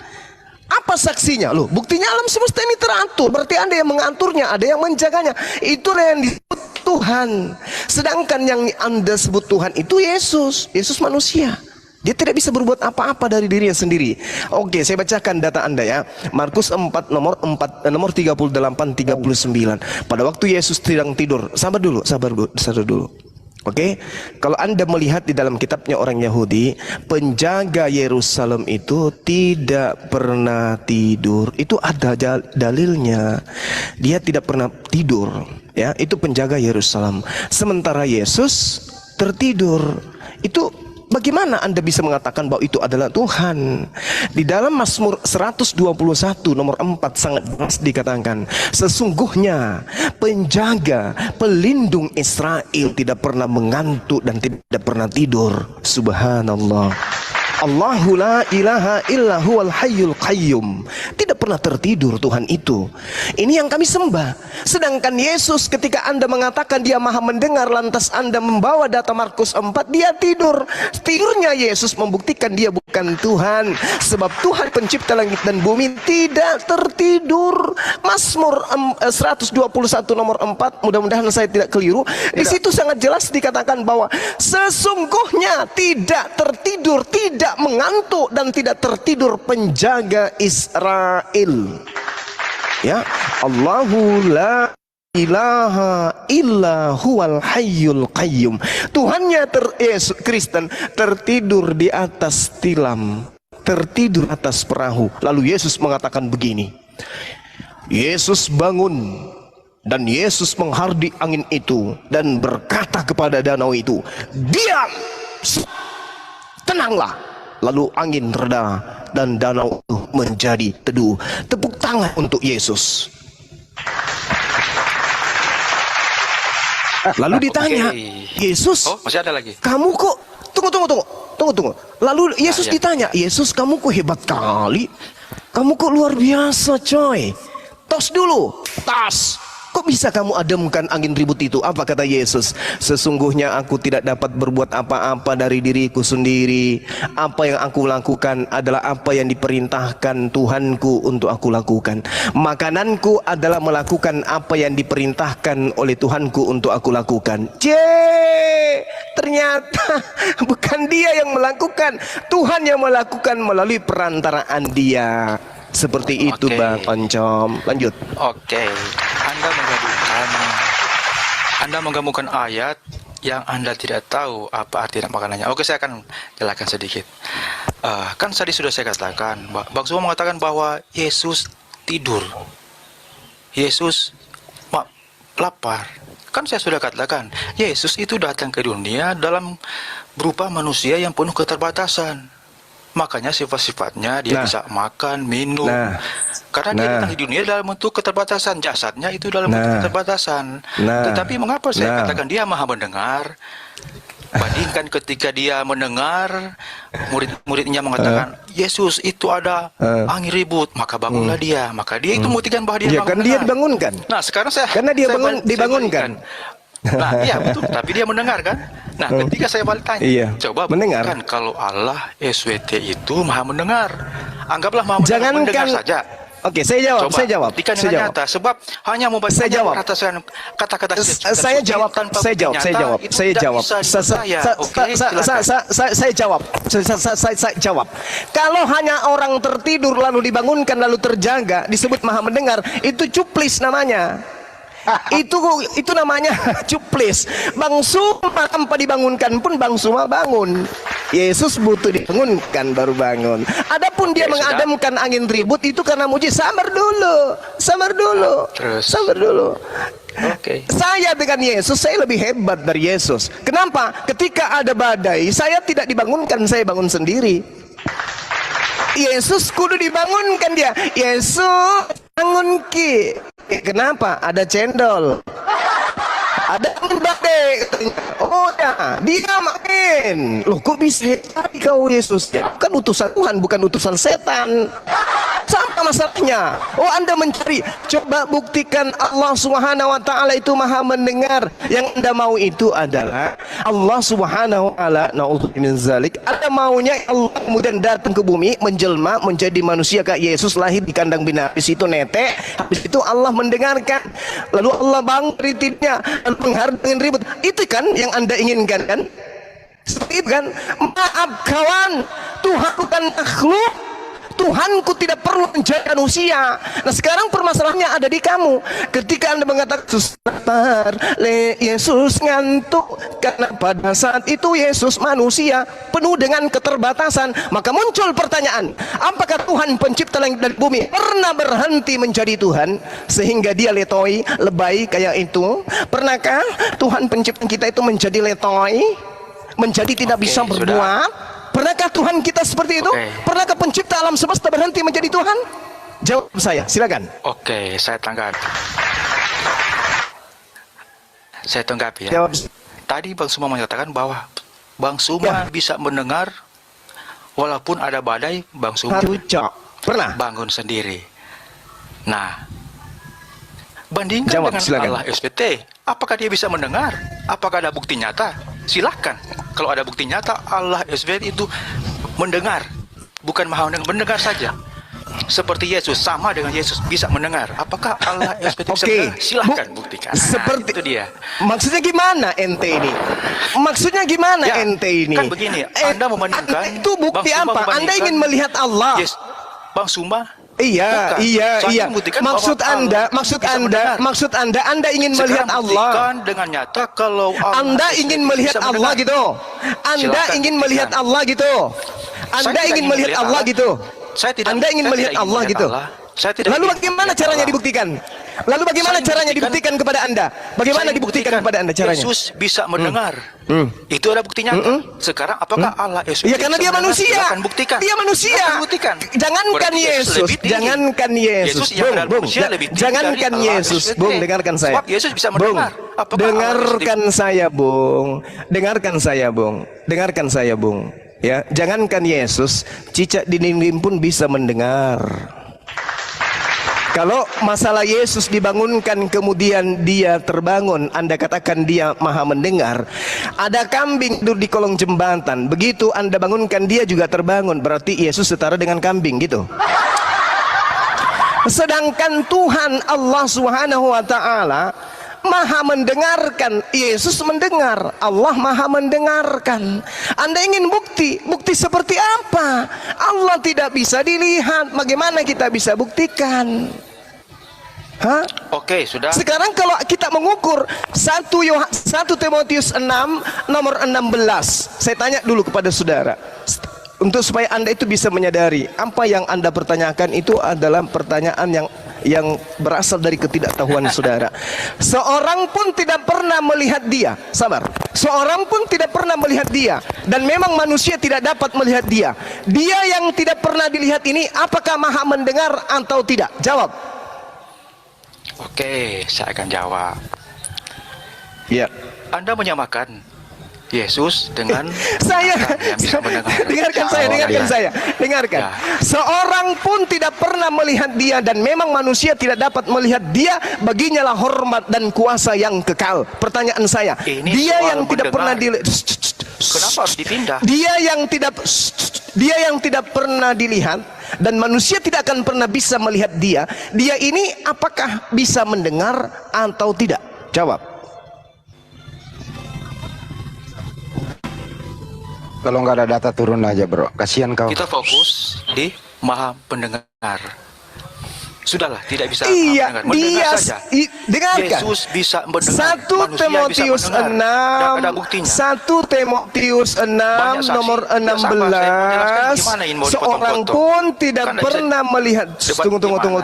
Apa saksinya? Loh, buktinya alam semesta ini teratur. Berarti Anda yang mengaturnya, ada yang menjaganya. Itulah yang disebut Tuhan. Sedangkan yang Anda sebut Tuhan itu Yesus. Yesus manusia. Dia tidak bisa berbuat apa-apa dari dirinya sendiri. Oke, saya bacakan data Anda ya. Markus 4 nomor 38 39. Pada waktu Yesus sedang tidur. Sabar dulu. Oke, kalau Anda melihat di dalam kitabnya orang Yahudi, penjaga Yerusalem itu tidak pernah tidur. Itu ada dalilnya. Dia tidak pernah tidur, ya. Itu penjaga Yerusalem. Sementara Yesus tertidur. Itu bagaimana Anda bisa mengatakan bahwa itu adalah Tuhan? Di dalam Mazmur 121 nomor 4 sangat jelas dikatakan, sesungguhnya penjaga, pelindung Israel tidak pernah mengantuk dan tidak pernah tidur. Subhanallah. Allahu la ilaha illa huwal hayyul qayyum. Tidak pernah tertidur Tuhan itu. Ini yang kami sembah. Sedangkan Yesus ketika Anda mengatakan dia maha mendengar, lantas Anda membawa data Markus 4, dia tidur. Tidurnya Yesus membuktikan dia bukan Tuhan. Sebab Tuhan pencipta langit dan bumi tidak tertidur. Mazmur 121 nomor 4, mudah-mudahan saya tidak keliru. Di situ sangat jelas dikatakan bahwa sesungguhnya tidak tertidur, tidak mengantuk dan tidak tertidur penjaga Israel. Ya, Allahu la ilaha illa huwal hayyul qayyum. Tuhannya Yesus Kristen tertidur di atas tilam, tertidur atas perahu. Lalu Yesus mengatakan begini, Yesus bangun dan Yesus menghardik angin itu dan berkata kepada danau itu, diam, tenanglah. Lalu angin reda dan danau itu menjadi teduh. Tepuk tangan untuk Yesus. Lalu ditanya, Yesus, masih ada lagi. kamu kok tunggu. Lalu Yesus ditanya, Yesus kamu kok hebat kali? Kamu kok luar biasa coy. Tos dulu, tas. Kok bisa kamu ademkan angin ribut itu? Apa kata Yesus? Sesungguhnya aku tidak dapat berbuat apa-apa dari diriku sendiri. Apa yang aku lakukan adalah apa yang diperintahkan Tuhanku untuk aku lakukan. Makananku adalah melakukan apa yang diperintahkan oleh Tuhanku untuk aku lakukan. Ternyata bukan dia yang melakukan, Tuhan yang melakukan melalui perantaraan dia. Seperti itu Bang Oncom. Lanjut. Anda menggabungkan ayat yang Anda tidak tahu apa arti dan makanannya. Saya akan jelaskan sedikit. Kan tadi sudah saya katakan, Bang Sumo mengatakan bahwa Yesus tidur. Yesus lapar. Kan saya sudah katakan, Yesus itu datang ke dunia dalam berupa manusia yang penuh keterbatasan. Makanya sifat-sifatnya dia bisa makan, minum. Karena dia datang di dunia dalam bentuk keterbatasan. Jasadnya itu dalam bentuk keterbatasan. Tetapi mengapa saya katakan dia maha mendengar? Bandingkan ketika dia mendengar, murid-muridnya mengatakan, Yesus itu ada angin ribut. Maka bangunlah dia. Maka dia itu membuktikan bahwa dia maha mendengar. Dia dibangunkan. Nah sekarang karena dia dibangunkan. Nah iya betul, tapi dia mendengar kan. Nah ketika saya balik tanya, coba mendengar kan kalau Allah SWT itu maha mendengar, anggaplah maha mendengar saja. Oke, saya jawab. Nyata, sebab hanya membaca peratasan kata-kata. Saya jawab. Kalau hanya orang tertidur lalu dibangunkan lalu terjaga disebut maha mendengar, itu cuplis namanya. itu namanya cuplis. Bang Suma tanpa dibangunkan pun Bang Suma bangun. Yesus butuh dibangunkan baru bangun. Adapun dia mengademkan angin ribut itu karena mujizat. Sabar dulu. Saya dengan Yesus, saya lebih hebat dari Yesus. Kenapa? Ketika ada badai, saya tidak dibangunkan, saya bangun sendiri. Yesus kudu dibangunkan dia. Yesus bangun ki. Kenapa? Ada cendol. Ada badai. Oh ya, dia makin. Loh kok bisa tadi kau Yesus? Ya, bukan utusan Tuhan, bukan utusan setan. Sama masalahnya. Oh Anda mencari, coba buktikan Allah Subhanahu wa taala itu maha mendengar. Yang Anda mau itu adalah Allah Subhanahu wa taala, na'udzubillah min zalik. Anda maunya Allah kemudian datang ke bumi, menjelma menjadi manusia kayak Yesus, lahir di kandang binatang. Habis itu netek, habis itu Allah mendengarkan. Lalu Allah bangun dari tidurnya, lalu menghargai ribut. Itu kan yang Anda inginkan kan? Seperti itu kan? Maaf kawan, Tuhan bukan makhluk. Tuhanku tidak perlu menjadi manusia. Nah sekarang permasalahannya ada di kamu. Ketika Anda mengatakan Yesus ngantuk, karena pada saat itu Yesus manusia penuh dengan keterbatasan, maka muncul pertanyaan, apakah Tuhan pencipta langit dan bumi pernah berhenti menjadi Tuhan sehingga dia letoi, lebay kayak itu? Pernahkah Tuhan pencipta kita itu menjadi letoi, menjadi tidak bisa berbuat? Pernahkah Tuhan kita seperti itu? Pernahkah pencipta alam semesta berhenti menjadi Tuhan? Jawab saya, silakan. Oke, saya tanggapi. Saya tanggapi ya. Jawab. Tadi Bang Suma menyatakan bahwa Bang Suma bisa mendengar walaupun ada badai, Bang Suma Pernah? bangun sendiri. Nah, bandingkan Jawab, dengan silakan. Allah SPT, apakah dia bisa mendengar? Apakah ada bukti nyata? Silakan. Kalau ada bukti nyata Allah SPT itu mendengar, bukan maha mendengar saja. Seperti Yesus, sama dengan Yesus bisa mendengar. Apakah Allah SPT bisa mendengar? Silahkan buktikan. Seperti itu dia. Maksudnya gimana ente ini? Maksudnya gimana Ya, ente ini? kan begini, Anda membandingkan. Itu bukti Bang Suma apa? Anda membandingkan- ingin melihat Allah? Yes, Bang Suma. Iya, Bukan. iya, Saya iya. membuktikan Maksud bahwa Anda, Allah bisa mendengar. Anda ingin melihat Sekarang Allah. buktikan dengan nyata kalau Allah Anda SPT ingin bisa melihat Allah mendengar. gitu. Anda Silakan ingin buktikan. melihat Allah gitu. Anda tidak ingin melihat Allah gitu. Saya tidak. Anda ingin saya melihat tidak Allah gitu. Allah. Saya tidak Lalu ingin bagaimana melihat caranya Allah. dibuktikan? Lalu bagaimana Saya caranya membuktikan- dibuktikan kepada Anda? Bagaimana Saya dibuktikan membuktikan kepada Anda caranya? Yesus bisa mendengar. Itu ada bukti nyata. Sekarang apakah Allah Yesus? Ya karena dia manusia. Silakan buktikan. Dia manusia. Silakan buktikan. Jangankan Berarti Yesus, lebih tinggi. jangankan Yesus. Yesus yang adalah manusia lebih tinggi Jangankan dari Allah Yesus, SPT. Bung, dengarkan saya. Sebab Yesus bisa Bung, mendengar. Apakah dengarkan saya, Bung. Dengarkan saya, Bung. Dengarkan saya, Bung. Ya, jangankan Yesus, cicak di dinding pun bisa mendengar. Kalau masalah Yesus dibangunkan kemudian dia terbangun, Anda katakan dia maha mendengar. Ada kambing duduk di kolong jembatan, begitu Anda bangunkan dia juga terbangun, berarti Yesus setara dengan kambing gitu. Sedangkan Tuhan Allah Subhanahu wa taala maha mendengarkan. Yesus mendengar, Allah maha mendengarkan. Anda ingin bukti? Bukti seperti apa? Allah tidak bisa dilihat, bagaimana kita bisa buktikan? Hah? Oke, sudah. Sekarang kalau kita mengukur 1 Timotius 6 nomor 16, saya tanya dulu kepada saudara, untuk supaya Anda itu bisa menyadari apa yang Anda pertanyakan itu adalah pertanyaan yang berasal dari ketidaktahuan saudara. Seorang pun tidak pernah melihat dia. Sabar. Seorang pun tidak pernah melihat dia, dan memang manusia tidak dapat melihat dia. Dia yang tidak pernah dilihat ini apakah maha mendengar atau tidak? Jawab. Oke, saya akan jawab. Ya. Anda menyamakan Yesus dengan Saya yang bisa mendengar. dengarkan saya, dengarkan. Ya. Seorang pun tidak pernah melihat dia, dan memang manusia tidak dapat melihat dia, baginya lah hormat dan kuasa yang kekal. Pertanyaan saya, Ini dia soal yang tidak mendengar. pernah dilihat. Kenapa harus dipindah? Dia yang tidak pernah dilihat, dan manusia tidak akan pernah bisa melihat dia. Dia ini apakah bisa mendengar atau tidak? Jawab. Kalau nggak ada data turun aja bro, kasihan kau. Kita fokus di maha pendengar. Sudahlah, tidak bisa Iya, mendengar saja. Dengarkan. Yesus bisa mendengar. 1 Timotius 6 Dan ada buktinya. 1 Timotius 6 Banyak saksi. nomor Ya, sabar, saya mau jelaskan 16. gimana ini mau Seorang dipotong-potong. pun tidak Kan pernah melihat. debat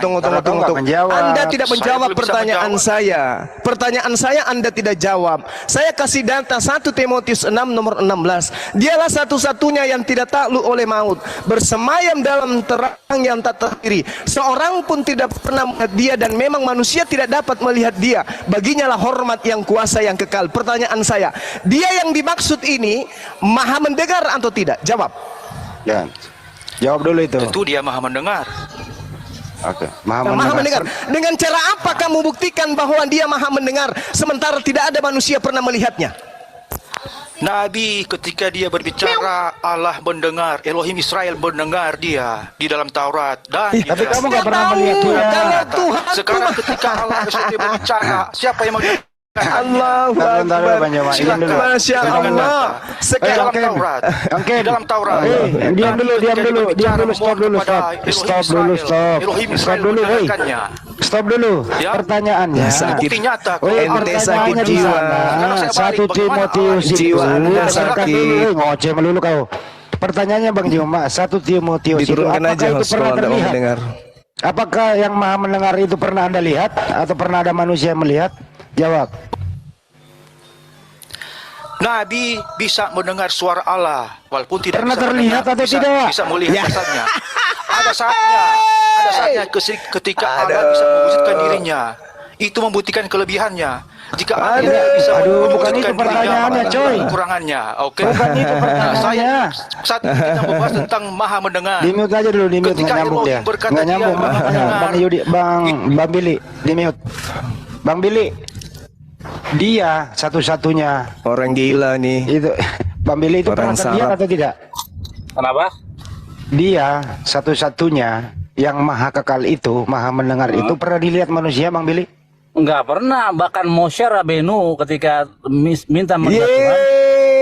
Tunggu. Kalau kau nggak menjawab, Anda tidak saya menjawab belum bisa pertanyaan menjawab. saya. Pertanyaan saya Anda tidak jawab. Saya kasih data 1 Timotius 6 nomor 16. Dialah satu-satunya yang tidak takluk oleh maut, bersemayam dalam terang yang tak terdiri. Seorang pun tidak pernah melihat dia, dan memang manusia tidak dapat melihat dia, baginya lah hormat yang kuasa yang kekal. Pertanyaan saya, dia yang dimaksud ini maha mendengar atau tidak? Jawab. Ya. Jawab dulu itu. Tentu dia maha mendengar. Oke. Maha Maha mendengar. mendengar. Dengan cara apa kamu buktikan bahwa dia maha mendengar sementara tidak ada manusia pernah melihatnya? Nabi ketika dia berbicara Allah mendengar, Elohim Israel mendengar dia di dalam Taurat dan di Tapi dalam- kamu nggak pernah melihat dia. Kalau Tuhan Sekarang ketika Allah SWT berbicara, siapa yang Allahu Bentar, Akbar. Bang Joma. Diam dulu. Masya Allah. Di Sekarang dalam Taurat. Oke. Di dalam Taurat. Diam dulu, Ketika dia berbicara stop dulu, kepada Elohim Israel mendengarkannya. Stop dulu. Ya. Pertanyaannya. Bukti nyata. Ente sakit Pertanyaannya di jiwa. sana, Sekarang saya balik, 1 Timotius itu. Jiwa Anda Dengarkan sakit. dulu, ngoceh melulu kau. Pertanyaannya Bang Joma, 1 Timotius itu Diturunkan apakah aja itu Mas pernah kalau Anda mau terlihat? mendengar. Apakah yang Maha mendengar itu pernah Anda lihat atau pernah ada manusia yang melihat? Jawab. Nabi bisa mendengar suara Allah walaupun tidak Pernah bisa terlihat mendengar, atau tidak? bisa melihat Ya. kasarnya. Ada saatnya ketika Allah bisa mewujudkan dirinya. Itu membuktikan kelebihannya. Jika Allah tidak bisa Aduh, bukan mewujudkan itu dirinya, pertanyaannya, coy. kekurangannya. Oke. Bukan itu Nah, pertanyaannya. saat ini kita membahas tentang Maha mendengar. Di mute aja dulu, di mute Ketika nggak nyambung Elohim dia. berkata Nggak dia nyambung. Maha mendengar. Bang Yudi, Bang Billy, di mute. Bang Billy. Dia satu-satunya Orang gila nih. itu Bang Billy itu Orang pernah terlihat sarap. atau tidak? Kenapa? Dia satu-satunya yang maha kekal itu, maha mendengar itu pernah dilihat manusia, Bang Billy? Enggak pernah, bahkan Moshe Rabenu ketika minta melihat Tuhan,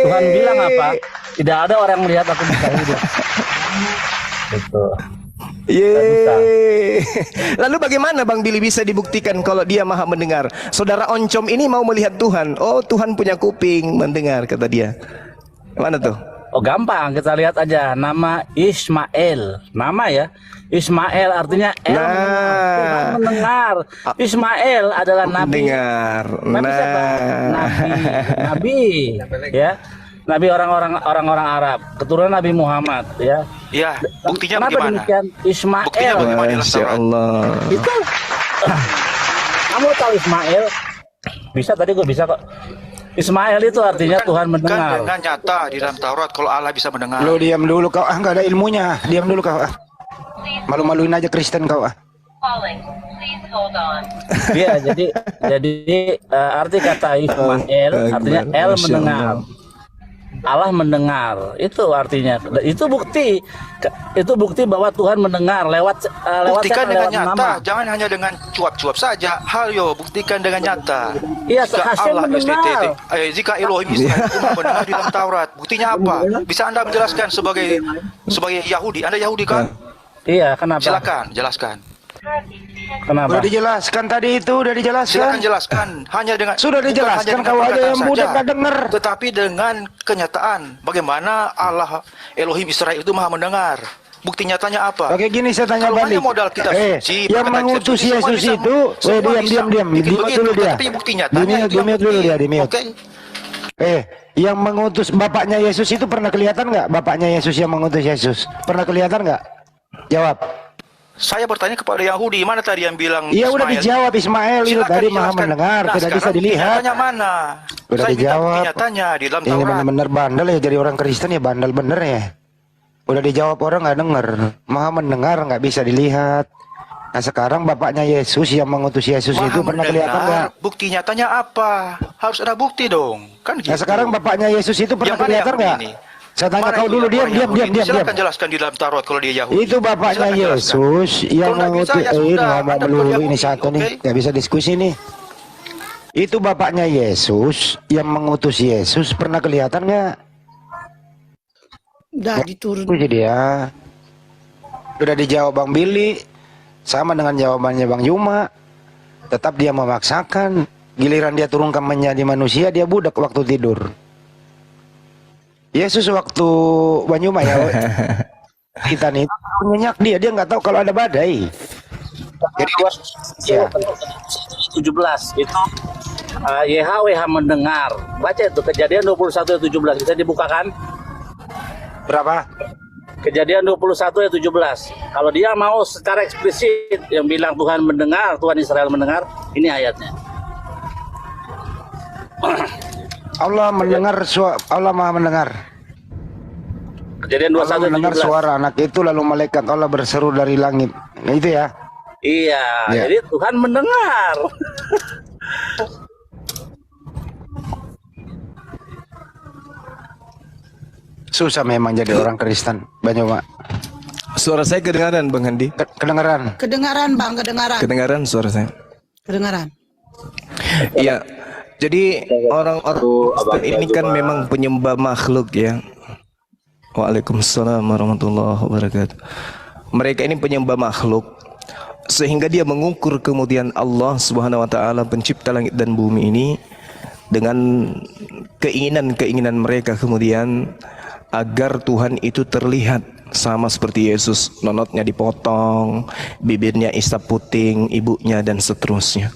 Tuhan bilang apa? Tidak ada orang melihat aku bisa hidup. Gitu. Yeay. Lalu bagaimana Bang Billy bisa dibuktikan kalau dia maha mendengar? Saudara Oncom ini mau melihat Tuhan. Oh, Tuhan punya kuping mendengar, kata dia. Mana tuh? Oh gampang, kita lihat aja nama Ismail. Nama ya, Ismail artinya Tuhan mendengar. Ismail adalah nabi. Dengar. Nabi siapa? Nabi, ya. Nabi orang-orang Arab, keturunan Nabi Muhammad, ya. Ya, buktinya Kenapa bagaimana? demikian? Ismail. Buktinya bagaimana dalam Masya Taurat? Allah. Itu kamu tahu Ismail? Bisa tadi gue bisa kok. Ismail itu artinya Tuhan Kan mendengar. dengan nyata di dalam Taurat kalau Allah bisa mendengar. Lo diam dulu kau, nggak ada ilmunya. Diam dulu kau. Malu-maluin aja Kristen kau. Calling. Please hold on. Iya, jadi arti kata Ismail artinya El Masya mendengar. Allah. Allah mendengar, itu artinya. Itu bukti bahwa Tuhan mendengar lewat Buktikan siapa? dengan Lewat nyata, nama. jangan hanya dengan cuap-cuap saja. Hayo, buktikan dengan nyata. Iya, Jika Hashem Allah mendengar. jika Elohim Israel itu mendengar di dalam Taurat, buktinya apa? Bisa Anda menjelaskan sebagai Yahudi? Anda Yahudi kan? Iya, kenapa? Silakan, jelaskan. Kenapa? Udah dijelaskan tadi itu, udah dijelaskan. Silakan jelaskan. Hanya dengan Sudah bukan dijelaskan, hanya dengan kau aja perkataan yang budak saja, nggak denger. Tetapi dengan kenyataan bagaimana Allah Elohim Israel itu Maha mendengar. Bukti nyatanya apa? Oke, gini saya tanya Kalau balik. hanya modal kita suci, yang perkataan mengutus kita suci, semua Yesus bisa- itu, semua diam, bisa di bikin mute begitu, dulu dia. tapi bukti Di nyatanya mute, itu di yang mute dulu bukti. dia, di mute. Oke. Yang mengutus bapaknya Yesus itu pernah kelihatan nggak? Bapaknya Yesus yang mengutus Yesus pernah kelihatan nggak? Jawab. Saya bertanya kepada Yahudi, mana tadi yang bilang Iya udah Ismail? dijawab Ismail itu Silakan tadi maha dijelaskan. mendengar, Nah, tidak bisa sekarang dilihat. nyatanya mana? Udah Saya minta dijawab. bukti nyatanya di dalam Ini Taurat. benar-benar bandel ya, jadi orang Kristen ya bandel bener ya. Udah dijawab orang nggak denger, maha mendengar nggak bisa dilihat. Nah sekarang bapaknya Yesus yang mengutus Yesus Maha itu pernah kelihatan nggak? mendengar, bukti nyatanya apa? Harus ada bukti dong. Kan gitu. Nah sekarang bapaknya Yesus itu pernah Yang mana kelihatan Yahudi nggak? ini? Saya tanya Mana kau itu dulu, yang diam, orang diam, Yahudi? diam, diam, Silakan diam. jelaskan di dalam Taurat kalau dia Yahudi. Itu bapaknya Silakan jelaskan. Yesus yang Kalau nggak mengutus. bisa, ya Ini sudah. ngomong Anda melulu Yahudi, ini satu nih, oke? nggak bisa diskusi nih. Itu bapaknya Yesus yang mengutus Yesus pernah kelihatan nggak? Udah diturun. Itu dia. Udah dijawab Bang Billy, sama dengan jawabannya Bang Yuma. Tetap dia memaksakan. Giliran dia turunkan menjadi manusia, dia budak waktu tidur. Yesus waktu Bang Yuma ya, kita nih nyenyak dia nggak tahu kalau ada badai. Jadi dia, ya. 17 itu YHWH mendengar. Baca itu Kejadian 21 ayat 17 bisa dibukakan. Berapa? Kejadian 21 ayat 17. Kalau dia mau secara eksplisit yang bilang Tuhan mendengar, Tuhan Israel mendengar, ini ayatnya. Allah mendengar Allah Maha mendengar. Kejadian 21 Allah ayat mendengar 17. suara anak itu lalu malaikat Allah berseru dari langit. Nah, itu ya. Iya, Ya. jadi Tuhan mendengar. Susah memang jadi orang Kristen, banyak Pak. Suara saya kedengaran Bang Handi? Kedengeran. Kedengaran Bang, kedengaran. Kedengaran suara saya? Kedengaran. Iya. Jadi orang-orang ini kan memang penyembah makhluk ya. Waalaikumsalam warahmatullahi wabarakatuh. Mereka ini penyembah makhluk, sehingga dia mengukur kemudian Allah Subhanahu wa taala pencipta langit dan bumi ini dengan keinginan-keinginan mereka kemudian agar Tuhan itu terlihat sama seperti Yesus, nonotnya dipotong, bibirnya isap puting ibunya dan seterusnya.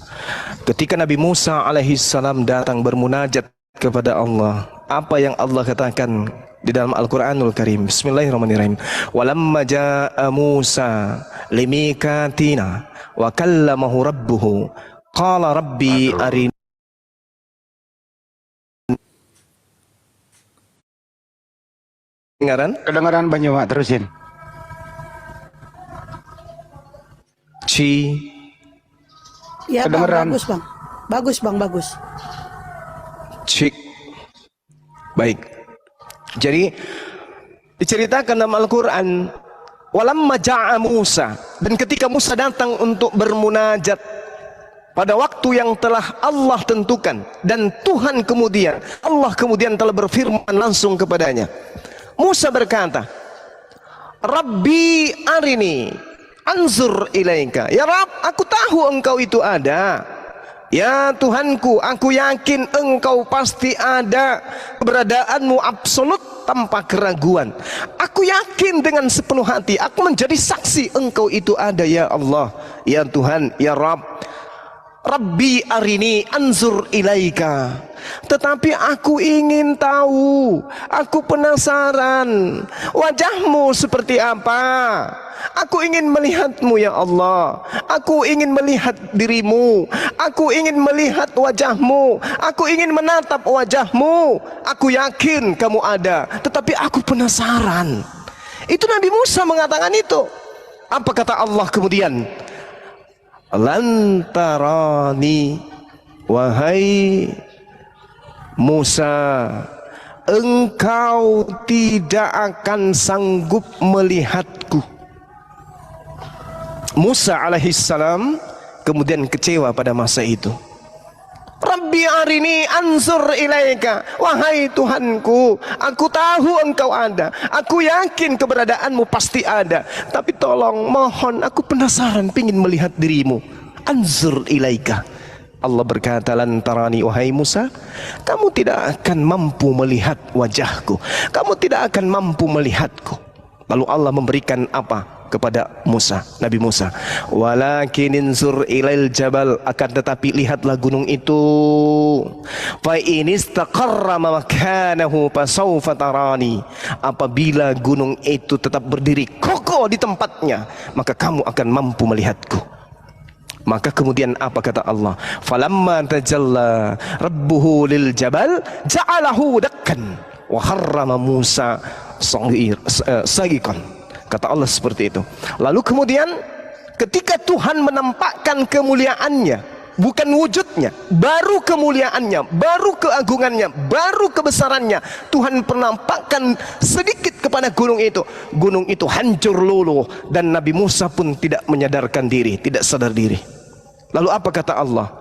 Ketika Nabi Musa alaihissalam datang bermunajat kepada Allah, apa yang Allah katakan di dalam Al-Quranul Karim? Bismillahirrahmanirrahim. Walamma ja'a Musa limikatina wa kallamahu rabbuhu qala rabbi arini. Kedengaran Banyu, Mak, terusin. Ya, Bang, Kedengeran. bagus, Bang. Bagus, Bang, bagus. Cik. Baik. Jadi diceritakan dalam Al-Quran, walamma ja'a Musa, dan ketika Musa datang untuk bermunajat pada waktu yang telah Allah tentukan, dan Allah kemudian telah berfirman langsung kepadanya. Musa berkata, Rabbi arini anzur ilaika. Ya Rabb, aku tahu engkau itu ada. Ya Tuhanku, aku yakin engkau pasti ada, keberadaanmu absolut tanpa keraguan. Aku yakin dengan sepenuh hati, aku menjadi saksi engkau itu ada ya Allah, ya Tuhan, ya Rabb. Rabbi arini anzur ilaika. Tetapi aku ingin tahu, aku penasaran wajahmu seperti apa. Aku ingin melihatmu ya Allah. Aku ingin melihat dirimu. Aku ingin melihat wajahmu. Aku ingin menatap wajahmu. Aku yakin kamu ada, tetapi aku penasaran. Itu Nabi Musa mengatakan itu. Apa kata Allah kemudian? Lantarani, wahai Musa, engkau tidak akan sanggup melihatku. Musa alaihissalam kemudian kecewa pada masa itu. Rabbi arini anzur ilaika. Wahai Tuhanku, aku tahu engkau ada, aku yakin keberadaanmu pasti ada, tapi tolong, mohon, aku penasaran, pingin melihat dirimu. Anzur ilaika. Allah berkata, lantarani, wahai Musa, kamu tidak akan mampu melihat wajahku, kamu tidak akan mampu melihatku. Lalu Allah memberikan apa kepada Musa, Nabi Musa? Walakin inzur ilail jabal, akan tetapi lihatlah gunung itu. Fa in istaqarra makanahu fasawfa tarani. Apabila gunung itu tetap berdiri kokoh di tempatnya, maka kamu akan mampu melihatku. Maka kemudian apa kata Allah? Falamma tajalla rabbuhu lil jabal ja'alahu dakkan wa harrama Musa sagiqan. Kata Allah seperti itu. Lalu kemudian ketika Tuhan menampakkan kemuliaannya, bukan wujudnya, baru kemuliaannya, baru keagungannya, baru kebesarannya, Tuhan penampakkan sedikit kepada gunung itu. Gunung itu hancur luluh, dan Nabi Musa pun tidak menyadarkan diri, tidak sadar diri. Lalu apa kata Allah?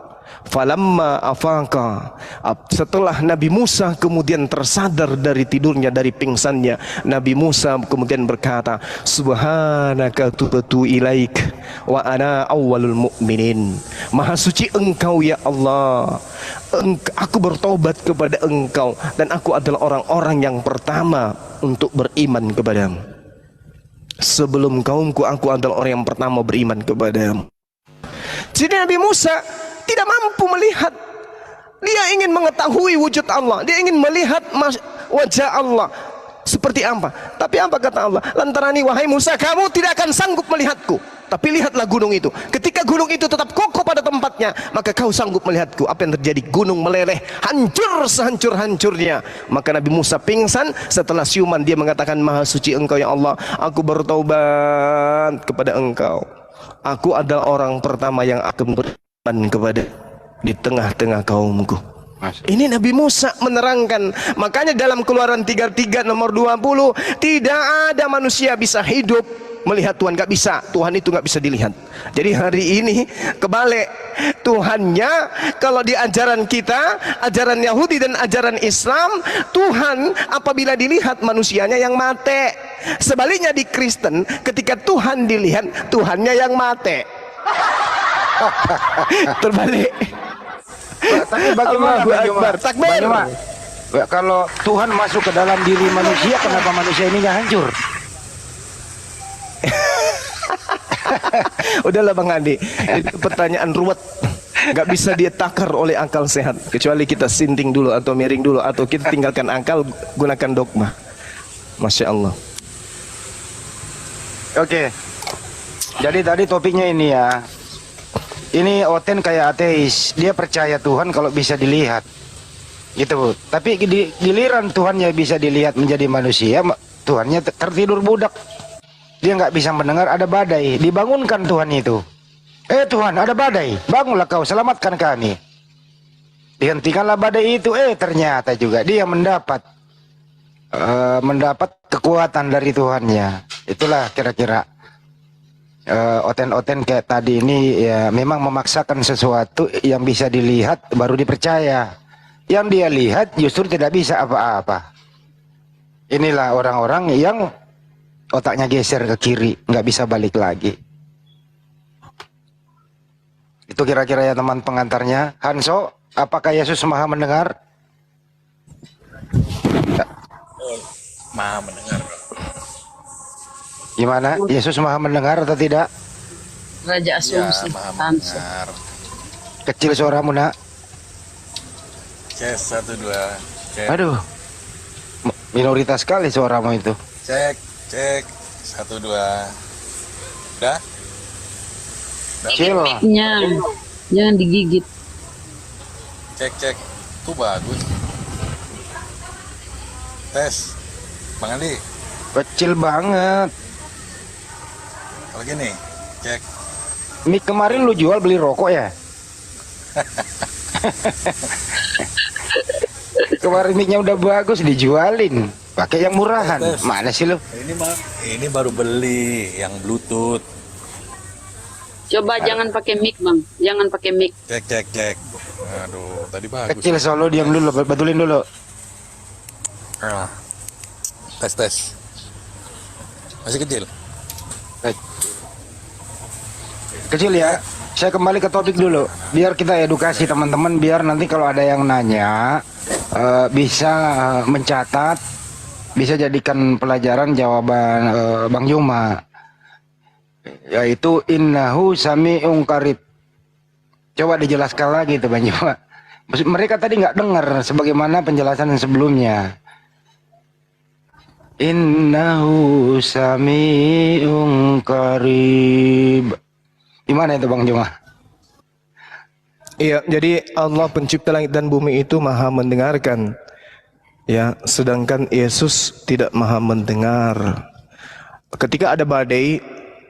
Falamma afaqa, setelah Nabi Musa kemudian tersadar dari tidurnya, dari pingsannya, Nabi Musa kemudian berkata, subhanaka tubtu ilaik wa ana awwalul mu'minin. Maha suci engkau ya Allah, aku bertobat kepada engkau, dan aku adalah orang-orang yang pertama untuk beriman kepadamu. Sebelum kaumku, aku adalah orang yang pertama beriman kepadamu. Jadi Nabi Musa tidak mampu melihat. Dia ingin mengetahui wujud Allah, dia ingin melihat wajah Allah seperti apa. Tapi apa kata Allah? Lantarani, wahai Musa, kamu tidak akan sanggup melihatku, tapi lihatlah gunung itu. Ketika gunung itu tetap kokoh pada tempatnya, maka kau sanggup melihatku. Apa yang terjadi? Gunung meleleh, hancur sehancur-hancurnya. Maka Nabi Musa pingsan. Setelah siuman dia mengatakan, maha suci engkau ya Allah, aku bertaubat kepada engkau. Aku adalah orang pertama yang akan beriman kepada di tengah-tengah kaumku. Ini Nabi Musa menerangkan. Makanya dalam Keluaran 33 nomor 20, tidak ada manusia bisa hidup melihat Tuhan, nggak bisa. Tuhan itu nggak bisa dilihat. Jadi hari ini kebalik, Tuhannya kalau di ajaran kita, ajaran Yahudi dan ajaran Islam, Tuhan apabila dilihat manusianya yang mate. Sebaliknya di Kristen, ketika Tuhan dilihat, Tuhannya yang mate. Terbalik. Tapi bagaimana Allahu Bang Juma? Akbar. Takbir. Bang Juma, kalau Tuhan masuk ke dalam diri manusia, kenapa manusia ini nggak hancur? Udahlah Bang Andi, itu pertanyaan ruwet, nggak bisa dia takar oleh akal sehat, kecuali kita sinting dulu atau miring dulu, atau kita tinggalkan akal, gunakan dogma. Masya Allah. Oke. Jadi tadi topiknya ini ya. Ini Oten kayak ateis, dia percaya Tuhan kalau bisa dilihat, gitu Bu. Tapi giliran Tuhannya bisa dilihat menjadi manusia, Tuhannya tertidur budak. Dia nggak bisa mendengar ada badai, dibangunkan Tuhan itu. Tuhan, ada badai, bangunlah kau, selamatkan kami. Dihentikanlah badai itu. Ternyata juga dia mendapat kekuatan dari Tuhannya. Itulah kira-kira Oten-oten kayak tadi ini ya memang memaksakan sesuatu yang bisa dilihat baru dipercaya. Yang dia lihat justru tidak bisa apa-apa. Inilah orang-orang yang otaknya geser ke kiri, nggak bisa balik lagi. Itu kira-kira ya teman pengantarnya. Hanso, apakah Yesus Maha mendengar? Maha mendengar. Gimana? Yesus Maha mendengar atau tidak? Raja Asumsi. Maha mendengar. Kecil suaramu, Nak. Cek 1 2. Cek. Aduh, minoritas sekali suaramu itu. Cek 1 2. Udah? Kecil. Jangan digigit. Cek. Tuh bagus. Tes. Bang Andi. Kecil banget. Kalau gini, cek. Mic kemarin lu jual beli rokok ya? Kemarin micnya udah bagus dijualin, pakai yang murahan. Mana sih lu? Ini baru beli yang Bluetooth. Coba jangan pakai mic, Bang. Jangan pakai mic. Cek. Aduh, tadi bagus. Kecil solo, diam dulu, betulin dulu. Tes. Masih kecil. Kecil ya. Saya kembali ke topik dulu, biar kita edukasi teman-teman, biar nanti kalau ada yang nanya bisa mencatat, bisa jadikan pelajaran jawaban Bang Juma, yaitu innahu sami'un qarib. Coba dijelaskan lagi tuh Bang Juma. Mereka tadi nggak dengar sebagaimana penjelasan sebelumnya. Innahu sami'un qarib. Gimana itu Bang Juma? Iya, jadi Allah pencipta langit dan bumi itu maha mendengarkan. Ya, sedangkan Yesus tidak maha mendengar. Ketika ada badai,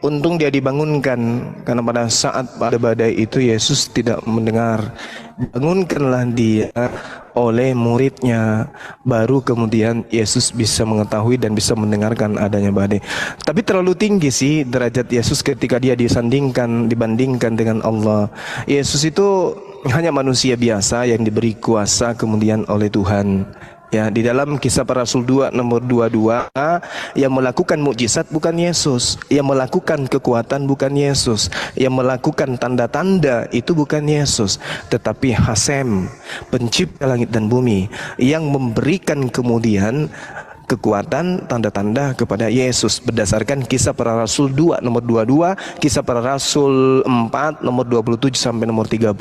untung dia dibangunkan, karena pada saat ada badai itu Yesus tidak mendengar. Bangunkanlah dia oleh muridnya, baru kemudian Yesus bisa mengetahui dan bisa mendengarkan adanya badai. Tapi terlalu tinggi sih derajat Yesus ketika dia dibandingkan dengan Allah. Yesus itu hanya manusia biasa yang diberi kuasa kemudian oleh Tuhan. Ya, di dalam Kisah Para Rasul 2 nomor 22, yang melakukan mukjizat bukan Yesus, yang melakukan kekuatan bukan Yesus, yang melakukan tanda-tanda itu bukan Yesus, tetapi Hasem, pencipta langit dan bumi, yang memberikan kemudian kekuatan tanda-tanda kepada Yesus berdasarkan Kisah Para Rasul 2 nomor 22, Kisah Para Rasul 4 nomor 27 sampai nomor 30.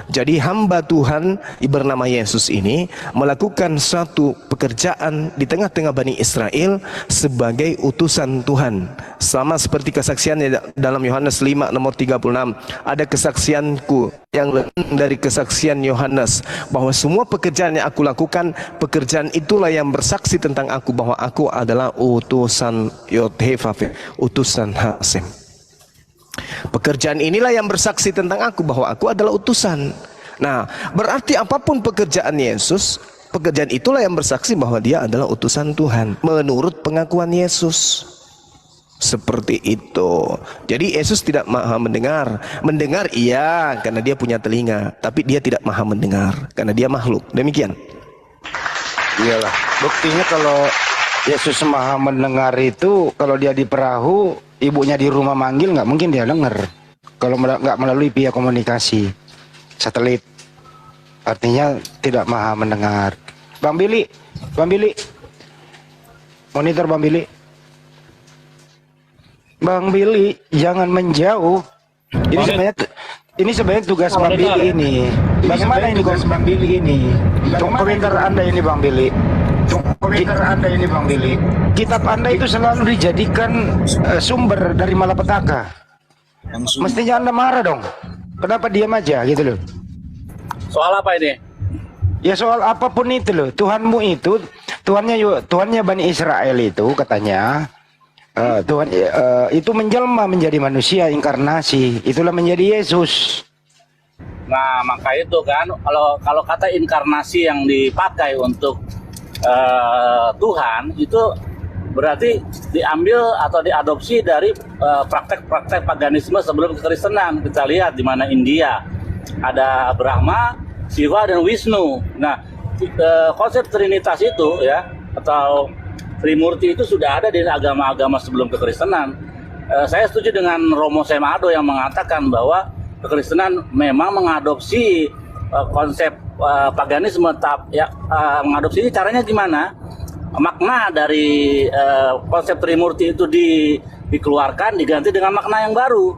Jadi hamba Tuhan bernama Yesus ini melakukan suatu pekerjaan di tengah-tengah Bani Israel sebagai utusan Tuhan. Sama seperti kesaksiannya dalam Yohanes 5 nomor 36. Ada kesaksianku yang lebih dari kesaksian Yohanes, bahwa semua pekerjaan yang aku lakukan, pekerjaan itulah yang bersaksi tentang aku, bahwa aku adalah utusan Yod-Heh-Vav-Heh, utusan Hasem. Pekerjaan inilah yang bersaksi tentang aku, bahwa aku adalah utusan. Nah, berarti apapun pekerjaan Yesus, pekerjaan itulah yang bersaksi bahwa dia adalah utusan Tuhan menurut pengakuan Yesus. Seperti itu. Jadi Yesus tidak maha mendengar. Mendengar iya, karena dia punya telinga. Tapi dia tidak maha mendengar, karena dia makhluk. Demikian. Iyalah. Buktinya kalau Yesus maha mendengar itu, kalau dia di perahu, ibunya di rumah manggil, nggak mungkin dia dengar. Kalau nggak melalui via komunikasi satelit, artinya tidak maha mendengar. Bang Billy, monitor Bang Billy. Bang Billy, jangan menjauh. Ini sebenarnya tugas Bang Billy ini. Bagaimana ini tugas Bang Billy ini? Komentar Anda ini Bang Billy. Kitab Anda itu selalu dijadikan sumber dari malapetaka. Mestinya Anda marah dong. Kenapa diam aja gitu loh? Soal apa ini? Ya soal apapun itu loh. Tuhanmu itu, Tuhannya Bani Israel itu katanya. Tuhan itu menjelma menjadi manusia inkarnasi, itulah menjadi Yesus. Nah, maka itu kan kalau kata inkarnasi yang dipakai untuk Tuhan itu berarti diambil atau diadopsi dari praktek-praktek paganisme sebelum kekristenan. Kita lihat di mana India ada Brahma, Shiva dan Wisnu. Nah, konsep Trinitas itu ya atau Trimurti itu sudah ada di agama-agama sebelum kekristenan. Saya setuju dengan Romo Semado yang mengatakan bahwa kekristenan memang mengadopsi konsep paganisme, mengadopsi ini caranya gimana? Makna dari konsep Trimurti itu dikeluarkan, diganti dengan makna yang baru.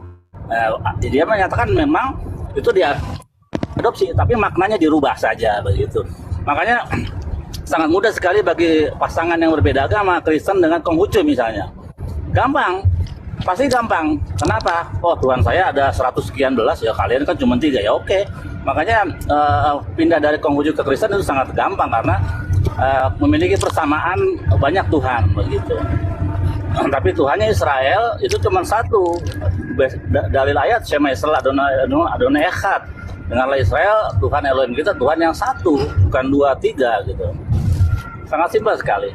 Dia menyatakan memang itu diadopsi, tapi maknanya dirubah saja begitu. Makanya sangat mudah sekali bagi pasangan yang berbeda agama, Kristen dengan Konghucu misalnya. Gampang, pasti gampang. Kenapa? Oh, Tuhan saya ada 100 sekian belas, ya kalian kan cuma 3, ya oke. Makanya pindah dari Konghucu ke Kristen itu sangat gampang karena memiliki persamaan banyak Tuhan begitu. Tapi Tuhannya Israel itu cuma satu. Dalil ayat Shema Israel Adonai Echad. Dengarlah Israel, Tuhan Elohim kita Tuhan yang satu, bukan 2, 3 gitu. Sangat simpel sekali.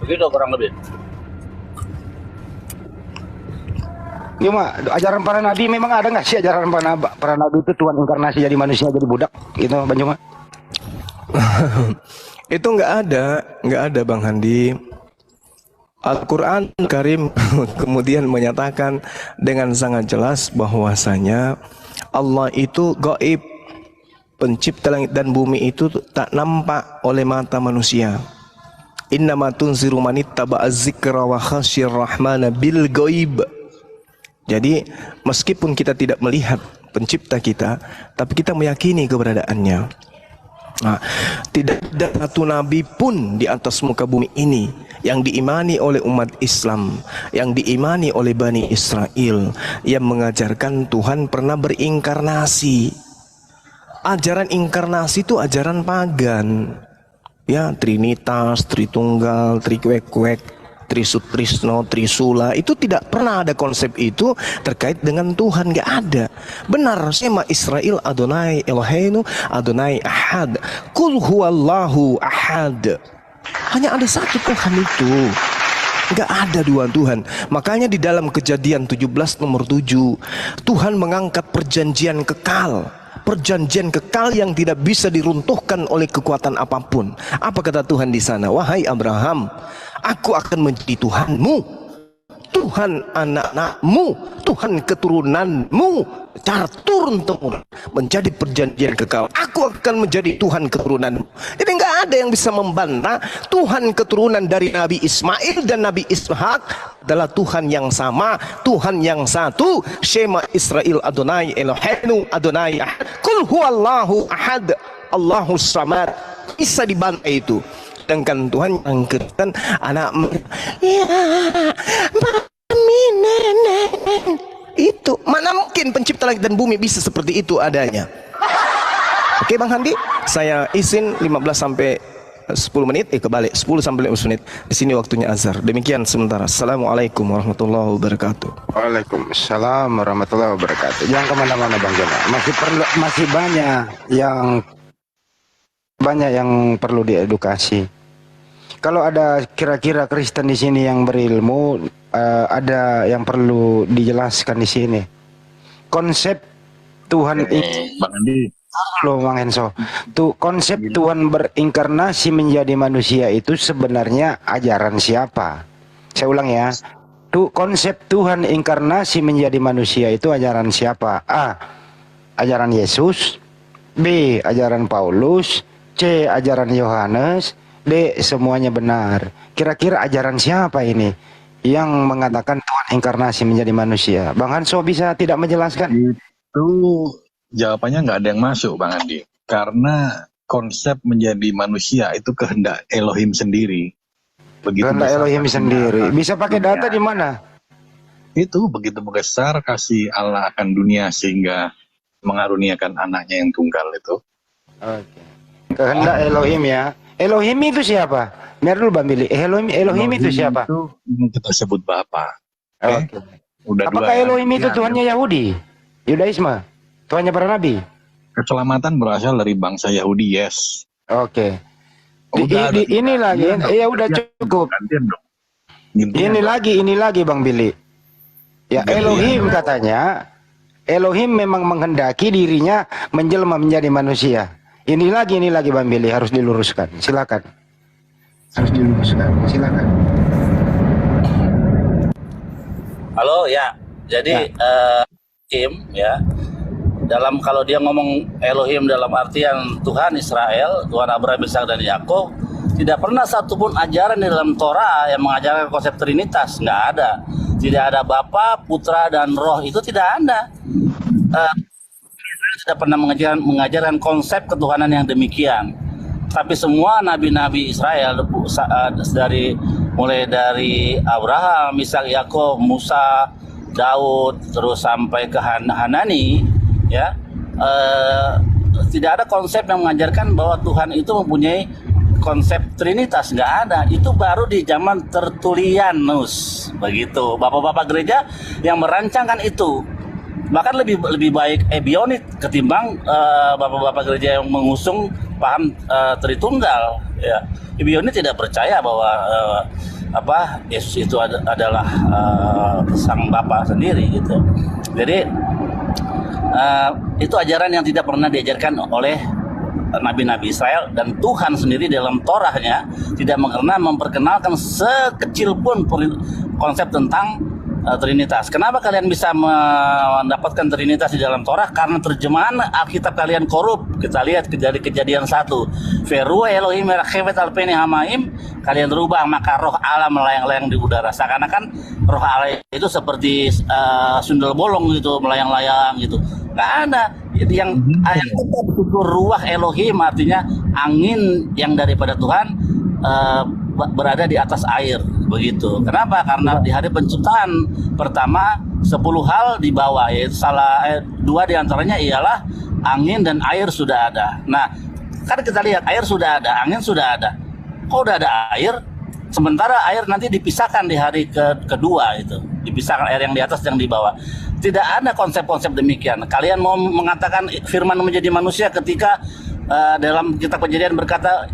Begitu kurang lebih. Cuma ajaran para nabi memang ada nggak sih ajaran para nabi itu Tuhan inkarnasi jadi manusia jadi budak gitu Bang Juma? Itu nggak ada Bang Handi. Al-Quran Karim kemudian menyatakan dengan sangat jelas bahwasanya Allah itu gaib, pencipta langit dan bumi itu tak nampak oleh mata manusia. Innama tunziru manittaba'a dzikra wa khasyir rahmana bil ghaib. Jadi meskipun kita tidak melihat pencipta kita, tapi kita meyakini keberadaannya. Nah, tidak ada satu nabi pun di atas muka bumi ini yang diimani oleh umat Islam, yang diimani oleh Bani Israel, yang mengajarkan Tuhan pernah berinkarnasi. Ajaran inkarnasi itu ajaran pagan. Ya, Trinitas, Tritunggal, Trikwek-kwek, Trisutrisno, Trisula, itu tidak pernah ada konsep itu terkait dengan Tuhan, nggak ada. Benar, Shema Israel Adonai Eloheinu Adonai Ahad. Kul huwallahu ahad. Hanya ada satu Tuhan itu. Nggak ada dua Tuhan. Makanya di dalam Kejadian 17 nomor 7, Tuhan mengangkat perjanjian kekal. Perjanjian kekal yang tidak bisa diruntuhkan oleh kekuatan apapun. Apa kata Tuhan di sana? Wahai Abraham, aku akan menjadi Tuhanmu, Tuhan anak-anakmu, Tuhan keturunanmu, cara turun-temurun menjadi perjanjian kekal. Aku akan menjadi Tuhan keturunanmu. Jadi nggak ada yang bisa membantah Tuhan keturunan dari Nabi Ismail dan Nabi Ishak adalah Tuhan yang sama, Tuhan yang satu. Shema Israel Adonai Eloheinu Adonai Ahad. Kul huwallahu ahad, Allahus samad. Bisa dibantah itu. Sedangkan Tuhan yang ketiga anak ya mami nenek itu mana mungkin pencipta langit dan bumi bisa seperti itu adanya. Oke Bang Handi, saya izin 15 sampai 10 menit, kebalik 10 sampai 15 menit. Di sini waktunya azhar. Demikian sementara. Assalamualaikum warahmatullahi wabarakatuh. Waalaikumsalam warahmatullahi wabarakatuh. Jangan kemana-mana Bang Joma. Masih banyak yang perlu diedukasi. kalau ada kira-kira Kristen di sini yang berilmu, ada yang perlu dijelaskan di sini. Konsep Tuhan Bang Andi. Loh Bang Enso, tuh konsep Tuhan berinkarnasi menjadi manusia itu sebenarnya ajaran siapa? Saya ulang ya. Tuh konsep Tuhan inkarnasi menjadi manusia itu ajaran siapa? A. Ajaran Yesus. B. Ajaran Paulus. C. Ajaran Yohanes. D. Semuanya benar. Kira-kira ajaran siapa ini yang mengatakan Tuhan inkarnasi menjadi manusia? Bang Hanso bisa tidak menjelaskan? Itu jawabannya nggak ada yang masuk Bang Andi. Karena konsep menjadi manusia itu kehendak Elohim sendiri. Begitu Kehendak Elohim sendiri. Bisa pakai data di mana? Itu begitu besar kasih Allah akan dunia sehingga mengaruniakan anaknya yang tunggal itu. Oke. Kehendak Elohim ya. Elohim itu siapa? Biar dulu Bang Billy. Elohim itu siapa? Itu yang kita sebut Bapa. Oke. Udah Apakah dua, Elohim itu ya. Tuhannya Yahudi? Yudaisme? Tuhannya para nabi? Keselamatan berasal dari bangsa Yahudi, yes. Oke. Udah, Ini lagi, ya udah cukup. Ini lagi Bang Billy. Ya Elohim katanya, Elohim memang menghendaki dirinya menjelma menjadi manusia. Ini lagi Bang Billy, harus diluruskan. Silakan. Harus diluruskan. Silakan. Halo ya. Jadi Elohim ya. Dalam kalau dia ngomong Elohim dalam artian Tuhan Israel, Tuhan Abraham, Ishak dan Yakub, tidak pernah satupun ajaran di dalam Torah yang mengajarkan konsep Trinitas, nggak ada. Tidak ada Bapa, Putra dan Roh, itu tidak ada. Tidak pernah mengajarkan konsep ketuhanan yang demikian. Tapi semua nabi-nabi Israel mulai dari Abraham, Ishak, Yakub, Musa, Daud, terus sampai ke Hanani, ya, tidak ada konsep yang mengajarkan bahwa Tuhan itu mempunyai konsep Trinitas, nggak ada. Itu baru di zaman Tertullianus, begitu. Bapak-bapak gereja yang merancangkan itu. Bahkan lebih baik Ebionit ketimbang bapak-bapak gereja yang mengusung paham Tritunggal. Ya, Ebionit tidak percaya bahwa Yesus itu adalah sang Bapa sendiri gitu. Jadi itu ajaran yang tidak pernah diajarkan oleh nabi-nabi Israel, dan Tuhan sendiri dalam Torahnya tidak pernah memperkenalkan sekecil pun konsep tentang Trinitas. Kenapa kalian bisa mendapatkan Trinitas di dalam Torah? Karena terjemahan Alkitab kalian korup. Kita lihat kejadian 1. Veru Elohim merchevet alpeni hamaim, kalian rubah maka roh Allah melayang-layang di udara. Seakan-akan roh Allah itu seperti sundel bolong gitu, melayang-layang gitu. Nggak ada. Yang tetap itu ruah Elohim, artinya angin yang daripada Tuhan berada di atas air, begitu. Kenapa? Karena di hari penciptaan pertama 10 hal dibawa, yaitu 2 diantaranya ialah angin dan air sudah ada. Nah, kan kita lihat air sudah ada, angin sudah ada. Kok udah ada air? Sementara air nanti dipisahkan di hari kedua itu, dipisahkan air yang di atas yang di bawah. Tidak ada konsep-konsep demikian. Kalian mau mengatakan firman menjadi manusia ketika dalam kitab Kejadian berkata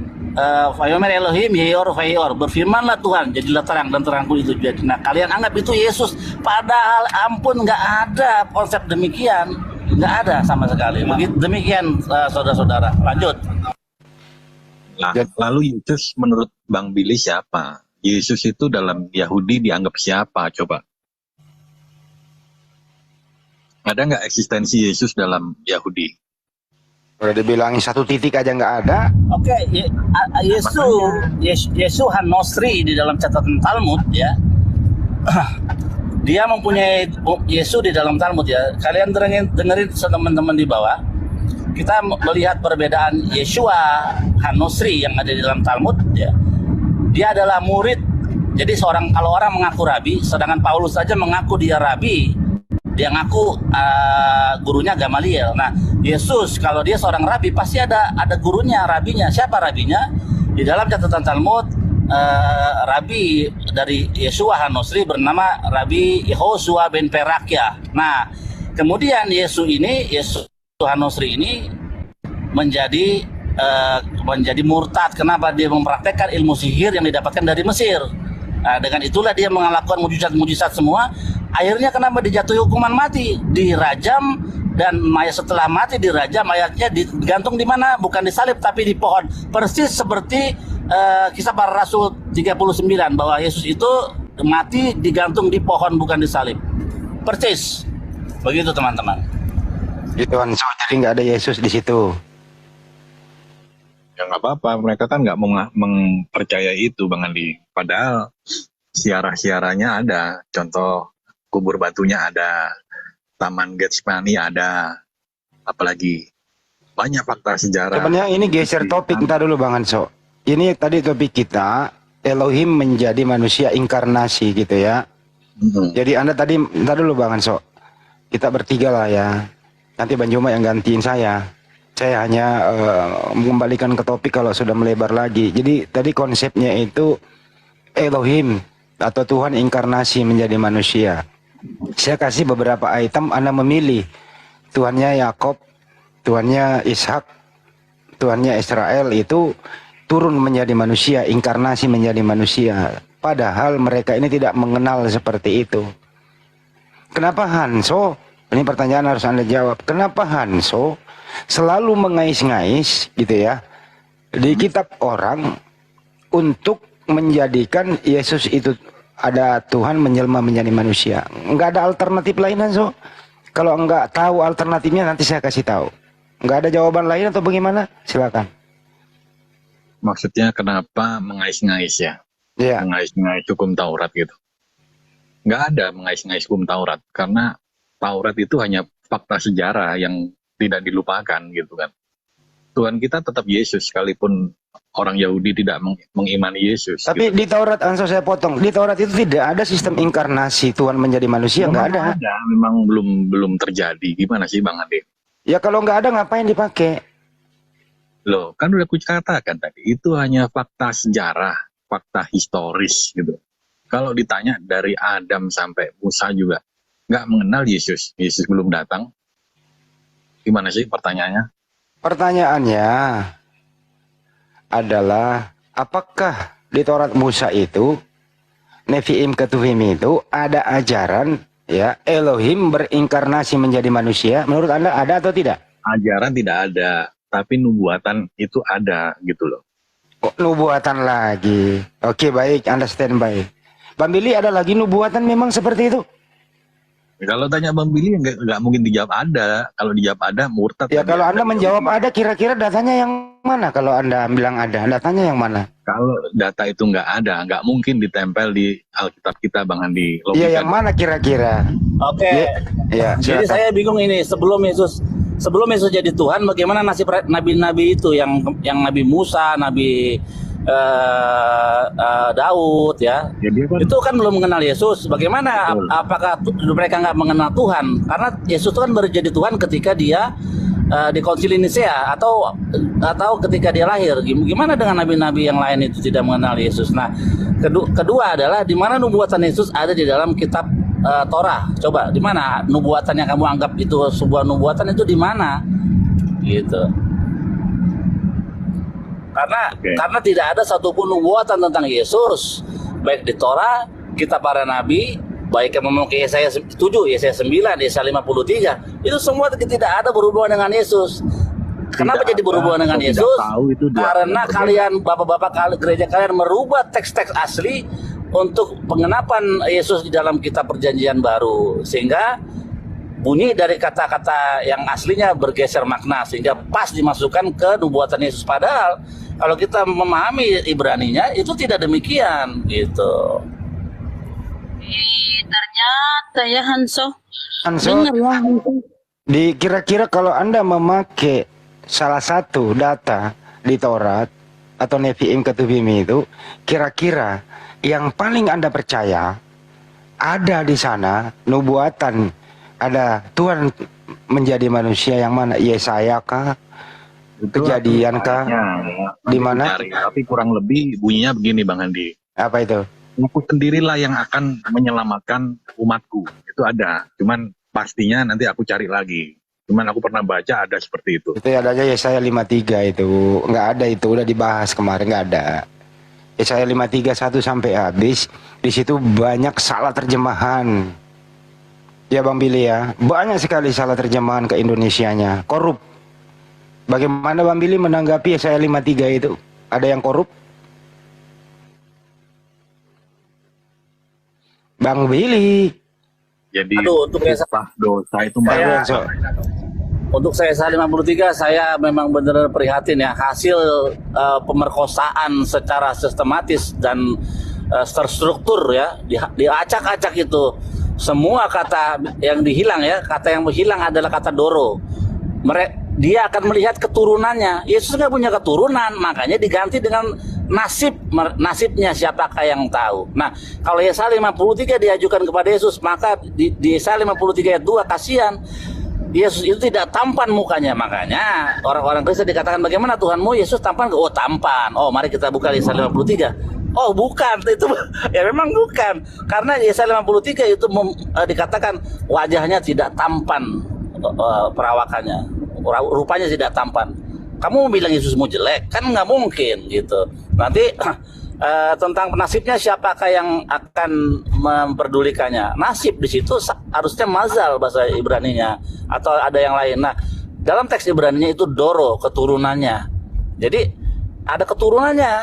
Vayomer Elohim Yeyor Vayor, berfirmanlah Tuhan jadilah terang dan terangku itu jadi. Nah, kalian anggap itu Yesus, padahal ampun nggak ada konsep demikian, nggak ada sama sekali. Begitu demikian saudara-saudara. Lanjut. Lalu Yesus menurut Bang Billy siapa? Yesus itu dalam Yahudi dianggap siapa? Coba. Ada nggak eksistensi Yesus dalam Yahudi? Udah dibilangin 1 titik aja nggak ada. Oke, Yesus Hanosri di dalam catatan Talmud ya. Dia mempunyai Yesus di dalam Talmud ya. Kalian dengerin teman-teman di bawah. Kita melihat perbedaan Yeshua Hanosri yang ada di dalam Talmud ya. Dia adalah murid. Jadi kalau orang mengaku rabi, sedangkan Paulus saja mengaku dia rabi, dia ngaku gurunya Gamaliel. Nah, Yesus kalau dia seorang rabi pasti ada gurunya, rabinya. Siapa rabinya? Di dalam catatan Talmud rabi dari Yeshua Hanosri bernama Rabi Yehoshua ben Perakya. Nah, kemudian Yesus Hanosri ini menjadi menjadi murtad. Kenapa? Dia mempraktekkan ilmu sihir yang didapatkan dari Mesir. Nah, dengan itulah dia melakukan mujizat-mujizat semua. Akhirnya kenapa dijatuhi hukuman mati, dirajam, dan mayat setelah mati dirajam, mayatnya digantung di mana? Bukan disalib tapi di pohon. Persis seperti kisah para rasul 39 bahwa Yesus itu mati digantung di pohon bukan disalib. Persis. Begitu teman-teman. Gitu kan, so, jadi nggak ada Yesus di situ. Ya nggak apa-apa, mereka kan nggak mempercayai itu Bang Andi. Padahal siarah-siarahnya ada, contoh kubur batunya ada, Taman Getsemani ada, apalagi banyak fakta sejarah. Sebenarnya ini geser topik, ntar dulu Bang Hanso. Ini tadi topik kita, Elohim menjadi manusia inkarnasi gitu ya. Jadi Anda tadi, ntar dulu Bang Hanso. Kita bertiga lah ya. Nanti Bang Juma yang gantiin saya. Saya hanya mengembalikan ke topik kalau sudah melebar lagi. Jadi tadi konsepnya itu Elohim atau Tuhan inkarnasi menjadi manusia. Saya kasih beberapa item, Anda memilih. Tuhannya Yakob, Tuhannya Ishak, Tuhannya Israel itu turun menjadi manusia, inkarnasi menjadi manusia. Padahal mereka ini tidak mengenal seperti itu. Kenapa Hanso? Ini pertanyaan harus Anda jawab. Kenapa Hanso selalu mengais-ngais gitu ya di kitab orang untuk menjadikan Yesus itu ada Tuhan menjelma menjadi manusia? Enggak ada alternatif lain Hanso? Kalau enggak tahu alternatifnya nanti saya kasih tahu. Enggak ada jawaban lain atau bagaimana? Silakan. Maksudnya kenapa mengais-ngais ya? Iya. Mengais-ngais hukum Taurat gitu. Nggak ada mengais-ngais hukum Taurat. Karena Taurat itu hanya fakta sejarah yang tidak dilupakan gitu kan. Tuhan kita tetap Yesus sekalipun orang Yahudi tidak mengimani Yesus. Tapi gitu. di Taurat, Anso saya potong. Di Taurat itu tidak ada sistem inkarnasi Tuhan menjadi manusia, nggak ada. Memang belum terjadi. Gimana sih Bang Ade? Ya kalau nggak ada ngapain dipakai? Loh, kan udah aku katakan tadi, itu hanya fakta sejarah, fakta historis gitu. Kalau ditanya dari Adam sampai Musa juga nggak mengenal Yesus. Yesus belum datang. Gimana sih pertanyaannya? Pertanyaannya adalah apakah di Taurat Musa itu, Nevi'im Ketuvim itu ada ajaran ya Elohim berinkarnasi menjadi manusia? Menurut Anda ada atau tidak? Ajaran tidak ada, tapi nubuatan itu ada gitu loh. Oh, nubuatan lagi. Oke baik, Anda standby. Bang Billy, ada lagi nubuatan memang seperti itu? Kalau tanya Bang Billy nggak mungkin dijawab ada. Kalau dijawab ada murtad. Ya kalau Anda menjawab ada, kira-kira datanya yang mana? Kalau Anda bilang ada, datanya yang mana? Kalau data itu nggak ada, nggak mungkin ditempel di Alkitab kita Bang Andi. Iya, yang mana kira-kira? Oke. Ya, jadi saya bingung ini, sebelum Yesus jadi Tuhan, bagaimana nasib nabi-nabi itu yang Nabi Musa, Nabi Daud ya, itu kan belum mengenal Yesus. Bagaimana? Apakah mereka nggak mengenal Tuhan? Karena Yesus itu kan baru jadi Tuhan ketika dia di Konsili Nisea atau ketika dia lahir. Gimana dengan nabi-nabi yang lain itu tidak mengenal Yesus? Nah, kedua adalah di mana nubuatan Yesus ada di dalam kitab Torah. Coba di mana nubuatan yang kamu anggap itu sebuah nubuatan itu di mana? Gitu. Karena tidak ada satupun nubuatan tentang Yesus baik di Torah, kitab para nabi, baik yang memakai Yesaya 7, Yesaya 9, Yesaya 53, itu semua tidak ada berhubungan dengan Yesus. Kenapa jadi berhubungan dengan Yesus? Karena kalian, bapak-bapak gereja kalian merubah teks-teks asli untuk pengenapan Yesus di dalam kitab perjanjian baru, sehingga bunyi dari kata-kata yang aslinya bergeser makna sehingga pas dimasukkan ke nubuatan Yesus. Padahal kalau kita memahami Ibraninya itu tidak demikian gitu. Ternyata ya Hanso. Dengar ya Hanso. Di kira-kira kalau Anda memakai salah satu data di Taurat atau Nevi'im Ketuvim itu, kira-kira yang paling Anda percaya ada di sana nubuatan, ada Tuhan menjadi manusia yang mana? Yesaya kah? Kejadian kah? Di mana? Tapi kurang lebih bunyinya begini Bang Andi. Apa itu? Aku sendirilah yang akan menyelamatkan umatku. Itu ada. Cuman pastinya nanti aku cari lagi. Cuman aku pernah baca ada seperti itu. Itu adanya Yesaya 53 itu. Nggak ada itu, udah dibahas kemarin, nggak ada. Yesaya 53 1 sampai habis. Di situ banyak salah terjemahan. Ya Bang Billy ya, banyak sekali salah terjemahan ke Indonesianya. Korup. Bagaimana Bang Billy menanggapi Yesaya 53 itu? Ada yang korup? Bang Billy. Jadi untuk dosa itu Untuk saya 53 saya memang benar-benar prihatin ya, hasil pemerkosaan secara sistematis dan terstruktur ya, diacak-acak itu. Semua kata yang dihilang ya, kata yang menghilang adalah kata doro. Dia akan melihat keturunannya. Yesus nggak punya keturunan, makanya diganti dengan nasibnya siapakah yang tahu. Nah, kalau Yesaya 53 diajukan kepada Yesus, maka di Yesaya 53 ayat 2 kasihan. Yesus itu tidak tampan mukanya, makanya orang-orang Kristen dikatakan bagaimana Tuhanmu? Yesus tampan? Oh tampan. Oh mari kita buka Yesaya 53. Oh bukan, itu ya memang bukan. Karena Yesaya 53 itu dikatakan wajahnya tidak tampan, perawakannya, rupanya tidak tampan. Kamu bilang Yesus mau jelek? Kan nggak mungkin gitu. Nanti tentang nasibnya siapakah yang akan memperdulikannya? Nasib di situ harusnya mazal bahasa Ibraninya atau ada yang lain. Nah, dalam teks Ibraninya itu doro, keturunannya. Jadi ada keturunannya.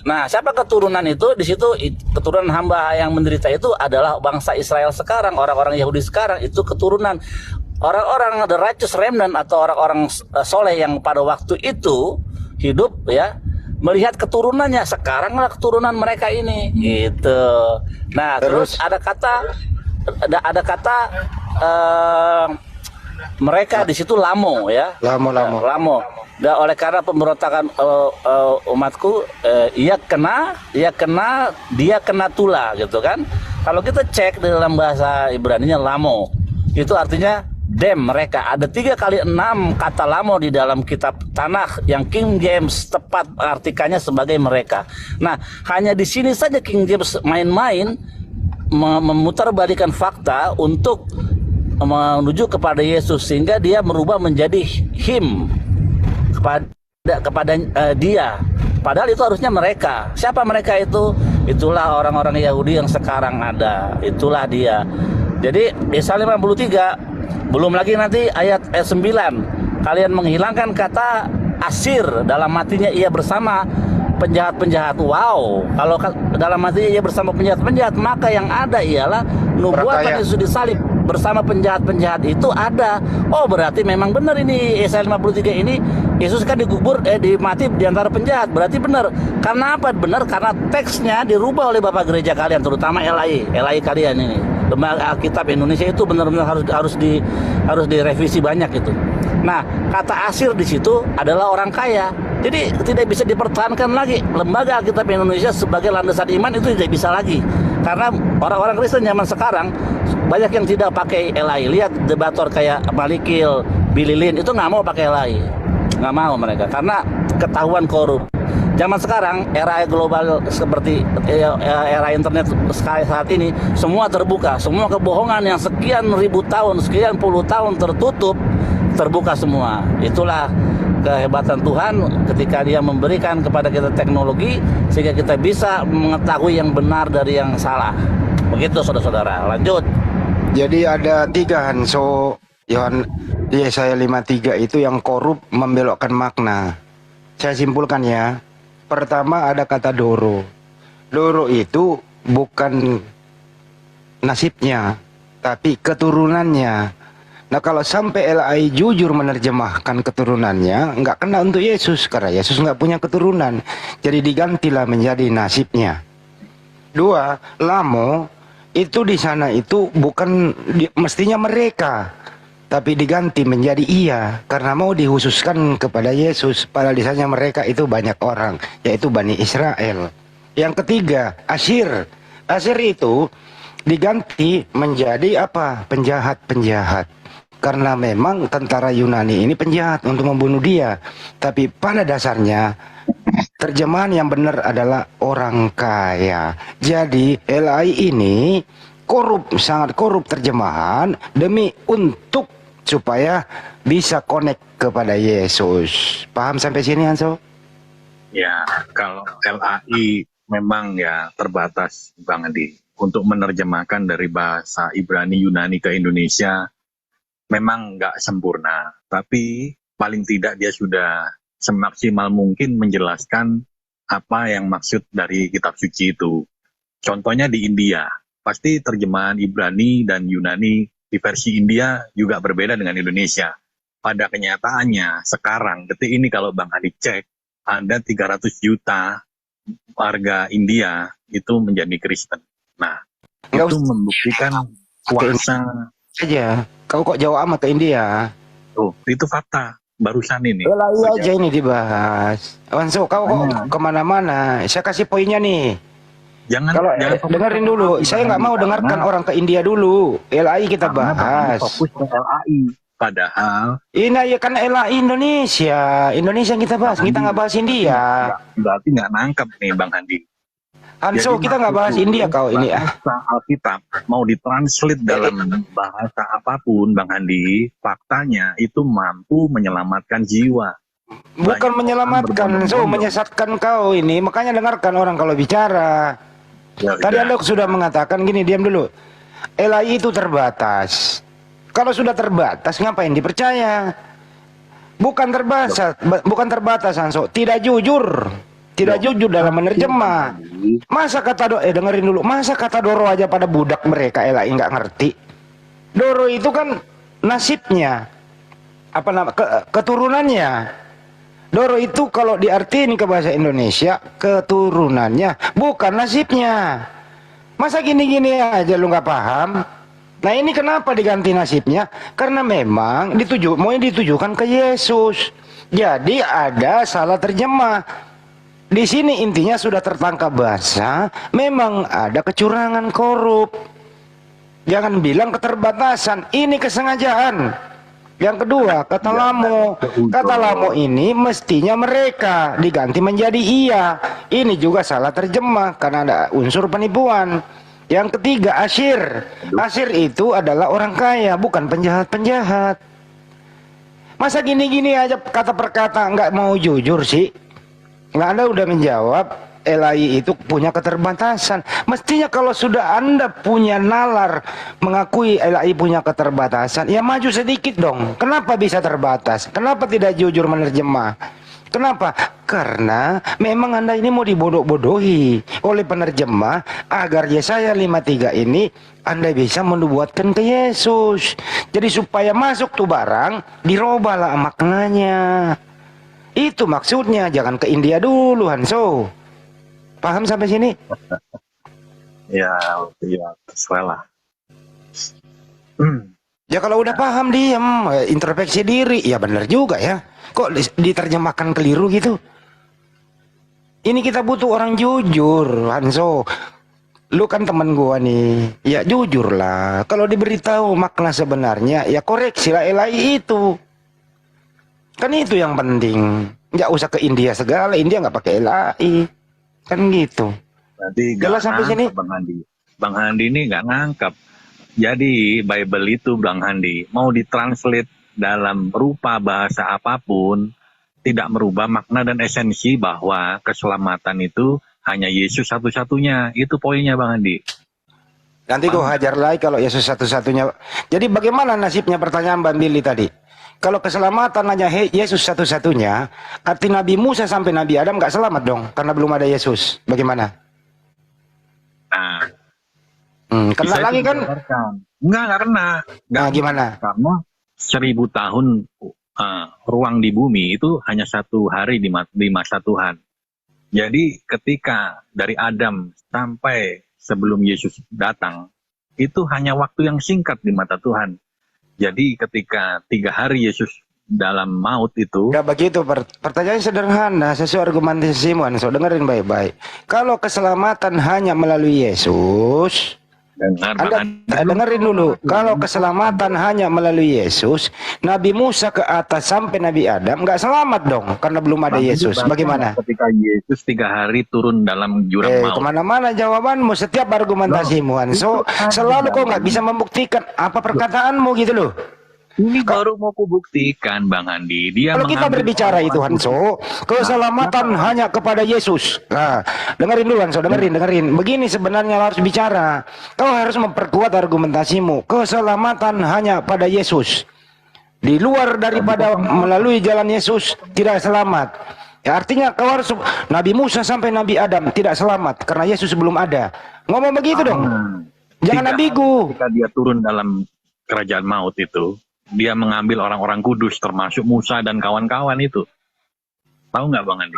Nah, siapa keturunan itu? Di situ keturunan hamba yang menderita itu adalah bangsa Israel sekarang, orang-orang Yahudi sekarang, itu keturunan orang-orang the righteous remnant atau orang-orang soleh yang pada waktu itu hidup ya, melihat keturunannya. Sekarang lah keturunan mereka ini gitu. Nah, terus ada kata mereka di situ lamo ya. Lamo. Dan oleh karena pemberontakan umatku, dia kena tula gitu kan. Kalau kita cek di dalam bahasa Ibraninya lamo, itu artinya mereka. Ada 3 kali 6 kata lamo di dalam kitab Tanakh yang King James tepat artikannya sebagai mereka. Nah, hanya di sini saja King James main-main memutarbalikan fakta untuk menuju kepada Yesus, sehingga dia merubah menjadi him kepada dia. Padahal itu harusnya mereka. Siapa mereka itu? Itulah orang-orang Yahudi yang sekarang ada. Itulah dia. Jadi Yesaya 53, belum lagi nanti ayat 9. Kalian menghilangkan kata asir, dalam matinya ia bersama penjahat-penjahat. Wow, kalau dalam matinya ia bersama penjahat-penjahat, maka yang ada ialah nubuatan Yesus disalib bersama penjahat-penjahat itu ada. Oh, berarti memang benar ini Yesaya 53 ini Yesus kan mati di antara penjahat. Berarti benar. Karena apa? Benar karena teksnya dirubah oleh Bapak Gereja kalian, terutama LAI kalian ini. Lembaga Alkitab Indonesia itu benar-benar harus direvisi banyak itu. Nah, kata asir di situ adalah orang kaya. Jadi tidak bisa dipertahankan lagi. Lembaga Alkitab Indonesia sebagai landasan iman itu tidak bisa lagi. Karena orang-orang Kristen zaman sekarang banyak yang tidak pakai LAI. Lihat debator kayak Malikil, Billy Lin itu nggak mau pakai LAI. Nggak mau mereka karena ketahuan korup. Zaman sekarang era global seperti era internet saat ini, semua terbuka, semua kebohongan yang sekian ribu tahun, sekian puluh tahun tertutup, terbuka semua. Itulah kehebatan Tuhan ketika Dia memberikan kepada kita teknologi sehingga kita bisa mengetahui yang benar dari yang salah. Begitu saudara-saudara. Lanjut. Jadi ada 3 Hanso Yesaya 53 itu yang korup membelokkan makna. Saya simpulkan ya. Pertama ada kata doro. Doro itu bukan nasibnya, tapi keturunannya. Nah, kalau sampai LAI jujur menerjemahkan keturunannya, nggak kena untuk Yesus, karena Yesus nggak punya keturunan. Jadi digantilah menjadi nasibnya. 2, lamo itu di sana itu bukan mestinya mereka, tapi diganti menjadi ia, karena mau dikhususkan kepada Yesus. Padahal di sana mereka itu banyak orang, yaitu Bani Israel. Yang ketiga, asir. Asir itu diganti menjadi apa? Penjahat-penjahat. Karena memang tentara Yunani ini penjahat untuk membunuh dia. Tapi pada dasarnya terjemahan yang benar adalah orang kaya. Jadi LAI ini korup, sangat korup terjemahan demi untuk supaya bisa connect kepada Yesus. Paham sampai sini, Hanso? Ya, kalau LAI memang ya terbatas, Bang Andi. Untuk menerjemahkan dari bahasa Ibrani Yunani ke Indonesia memang nggak sempurna. Tapi paling tidak dia sudah semaksimal mungkin menjelaskan apa yang maksud dari kitab suci itu. Contohnya di India, pasti terjemahan Ibrani dan Yunani di versi India juga berbeda dengan Indonesia. Pada kenyataannya sekarang, detik ini kalau Bang Andi cek, ada 300 juta warga India itu menjadi Kristen. Nah, itu membuktikan kuasa saja. Kau kok jauh amat ke India? Oh, itu fakta barusan ini. LAI aja ini dibahas. Hanso, kau kok kemana-mana? Saya kasih poinnya nih. Jangan dengerin dulu. Saya nggak mau dengarkan orang ke India dulu. LAI kita bahas. Fokus ke LAI. Padahal ini ya kan LAI Indonesia yang kita bahas. Kita nggak bahas India. Berarti nggak nangkep nih Bang Andi. Hanso, kita nggak bahas India kau ini. Bahasa Alkitab mau ditranslate dalam bahasa apapun, Bang Andi, faktanya itu mampu menyelamatkan jiwa. Bukan menyelamatkan, menyesatkan kau ini. Makanya dengarkan orang kalau bicara. Tadi Anda sudah mengatakan gini, diam dulu. LAI itu terbatas. Kalau sudah terbatas, ngapain dipercaya? Bukan terbatas, Hanso. Tidak jujur. Tidak jujur dalam menerjemah. Masa kata dengerin dulu. Masa kata Doro aja pada budak mereka LAI nggak ngerti. Doro itu kan nasibnya, apa nama keturunannya. Doro itu kalau diartiin ke bahasa Indonesia keturunannya, bukan nasibnya. Masa gini-gini aja lu nggak paham? Nah ini kenapa diganti nasibnya? Karena memang mau ditujukan ke Yesus. Jadi ada salah terjemah. Di sini intinya sudah tertangkap bahasa, memang ada kecurangan, korup. Jangan bilang keterbatasan, ini kesengajaan. Yang kedua, kata lamo ini mestinya mereka diganti menjadi iya. Ini juga salah terjemah karena ada unsur penipuan. Yang ketiga, asyir. Asyir itu adalah orang kaya, bukan penjahat-penjahat. Masa gini-gini aja kata per kata nggak mau jujur sih? Nggak, Anda udah menjawab LAI itu punya keterbatasan. Mestinya kalau sudah Anda punya nalar mengakui LAI punya keterbatasan, ya maju sedikit dong. Kenapa bisa terbatas? Kenapa tidak jujur menerjemah? Kenapa? Karena memang Anda ini mau dibodoh-bodohi oleh penerjemah agar Yesaya 53 ini Anda bisa menubuatkan ke Yesus. Jadi supaya masuk tuh barang, dirobahlah maknanya. Itu maksudnya, jangan ke India dulu, Hanso. Paham sampai sini? Ya, sesuai lah. Ya kalau udah paham diam, introspeksi diri. Ya benar juga ya. Kok diterjemahkan keliru gitu? Ini kita butuh orang jujur, Hanso. Lu kan teman gua nih. Ya jujur lah. Kalau diberitahu makna sebenarnya, ya koreksilah LAI itu. Kan itu yang penting. Nggak usah ke India segala. India nggak pakai LAI. Kan gitu. Berarti jelas sampai sini. Bang Handi ini nggak ngangkep. Jadi Bible itu Bang Handi mau ditranslate dalam rupa bahasa apapun tidak merubah makna dan esensi bahwa keselamatan itu hanya Yesus satu-satunya. Itu poinnya Bang Handi. Nanti gua hajar lagi kalau Yesus satu-satunya. Jadi bagaimana nasibnya pertanyaan Bang Billy tadi? Kalau keselamatan hanya Yesus satu-satunya, arti Nabi Musa sampai Nabi Adam nggak selamat dong, karena belum ada Yesus. Bagaimana? Nah, kena lagi kan? Nggak kena. Nah, gimana? Karena 1000 tahun ruang di bumi itu hanya 1 hari di masa Tuhan. Jadi ketika dari Adam sampai sebelum Yesus datang, itu hanya waktu yang singkat di mata Tuhan. Jadi ketika 3 hari Yesus dalam maut itu. Gak begitu, pertanyaan sederhana, sesuai argumentasimu, so dengerin baik-baik. Kalau keselamatan hanya melalui Yesus, Anda dengerin dulu. Kalau keselamatan hanya melalui Yesus, Nabi Musa ke atas sampai Nabi Adam nggak selamat dong, karena belum ada Yesus. Bagaimana? Ketika Yesus 3 hari turun dalam jurang maut. Kemana-mana jawabanmu, setiap argumentasimu, so selalu kok nggak bisa membuktikan apa perkataanmu gitu loh. Ini baru mau kubuktikan Bang Andi. Dia kalau kita mengambil berbicara itu Hanso, keselamatan hanya kepada Yesus. Nah, dengerin dulu Hanso, dengerin. Begini sebenarnya harus bicara. Kau harus memperkuat argumentasimu. Keselamatan hanya pada Yesus. Di luar daripada melalui jalan Yesus tidak selamat. Ya, artinya kau harus Nabi Musa sampai Nabi Adam tidak selamat karena Yesus belum ada. Ngomong begitu dong. Jangan ambigu. Ketika dia turun dalam kerajaan maut itu, dia mengambil orang-orang kudus termasuk Musa dan kawan-kawan itu. Tahu nggak Bang Andi?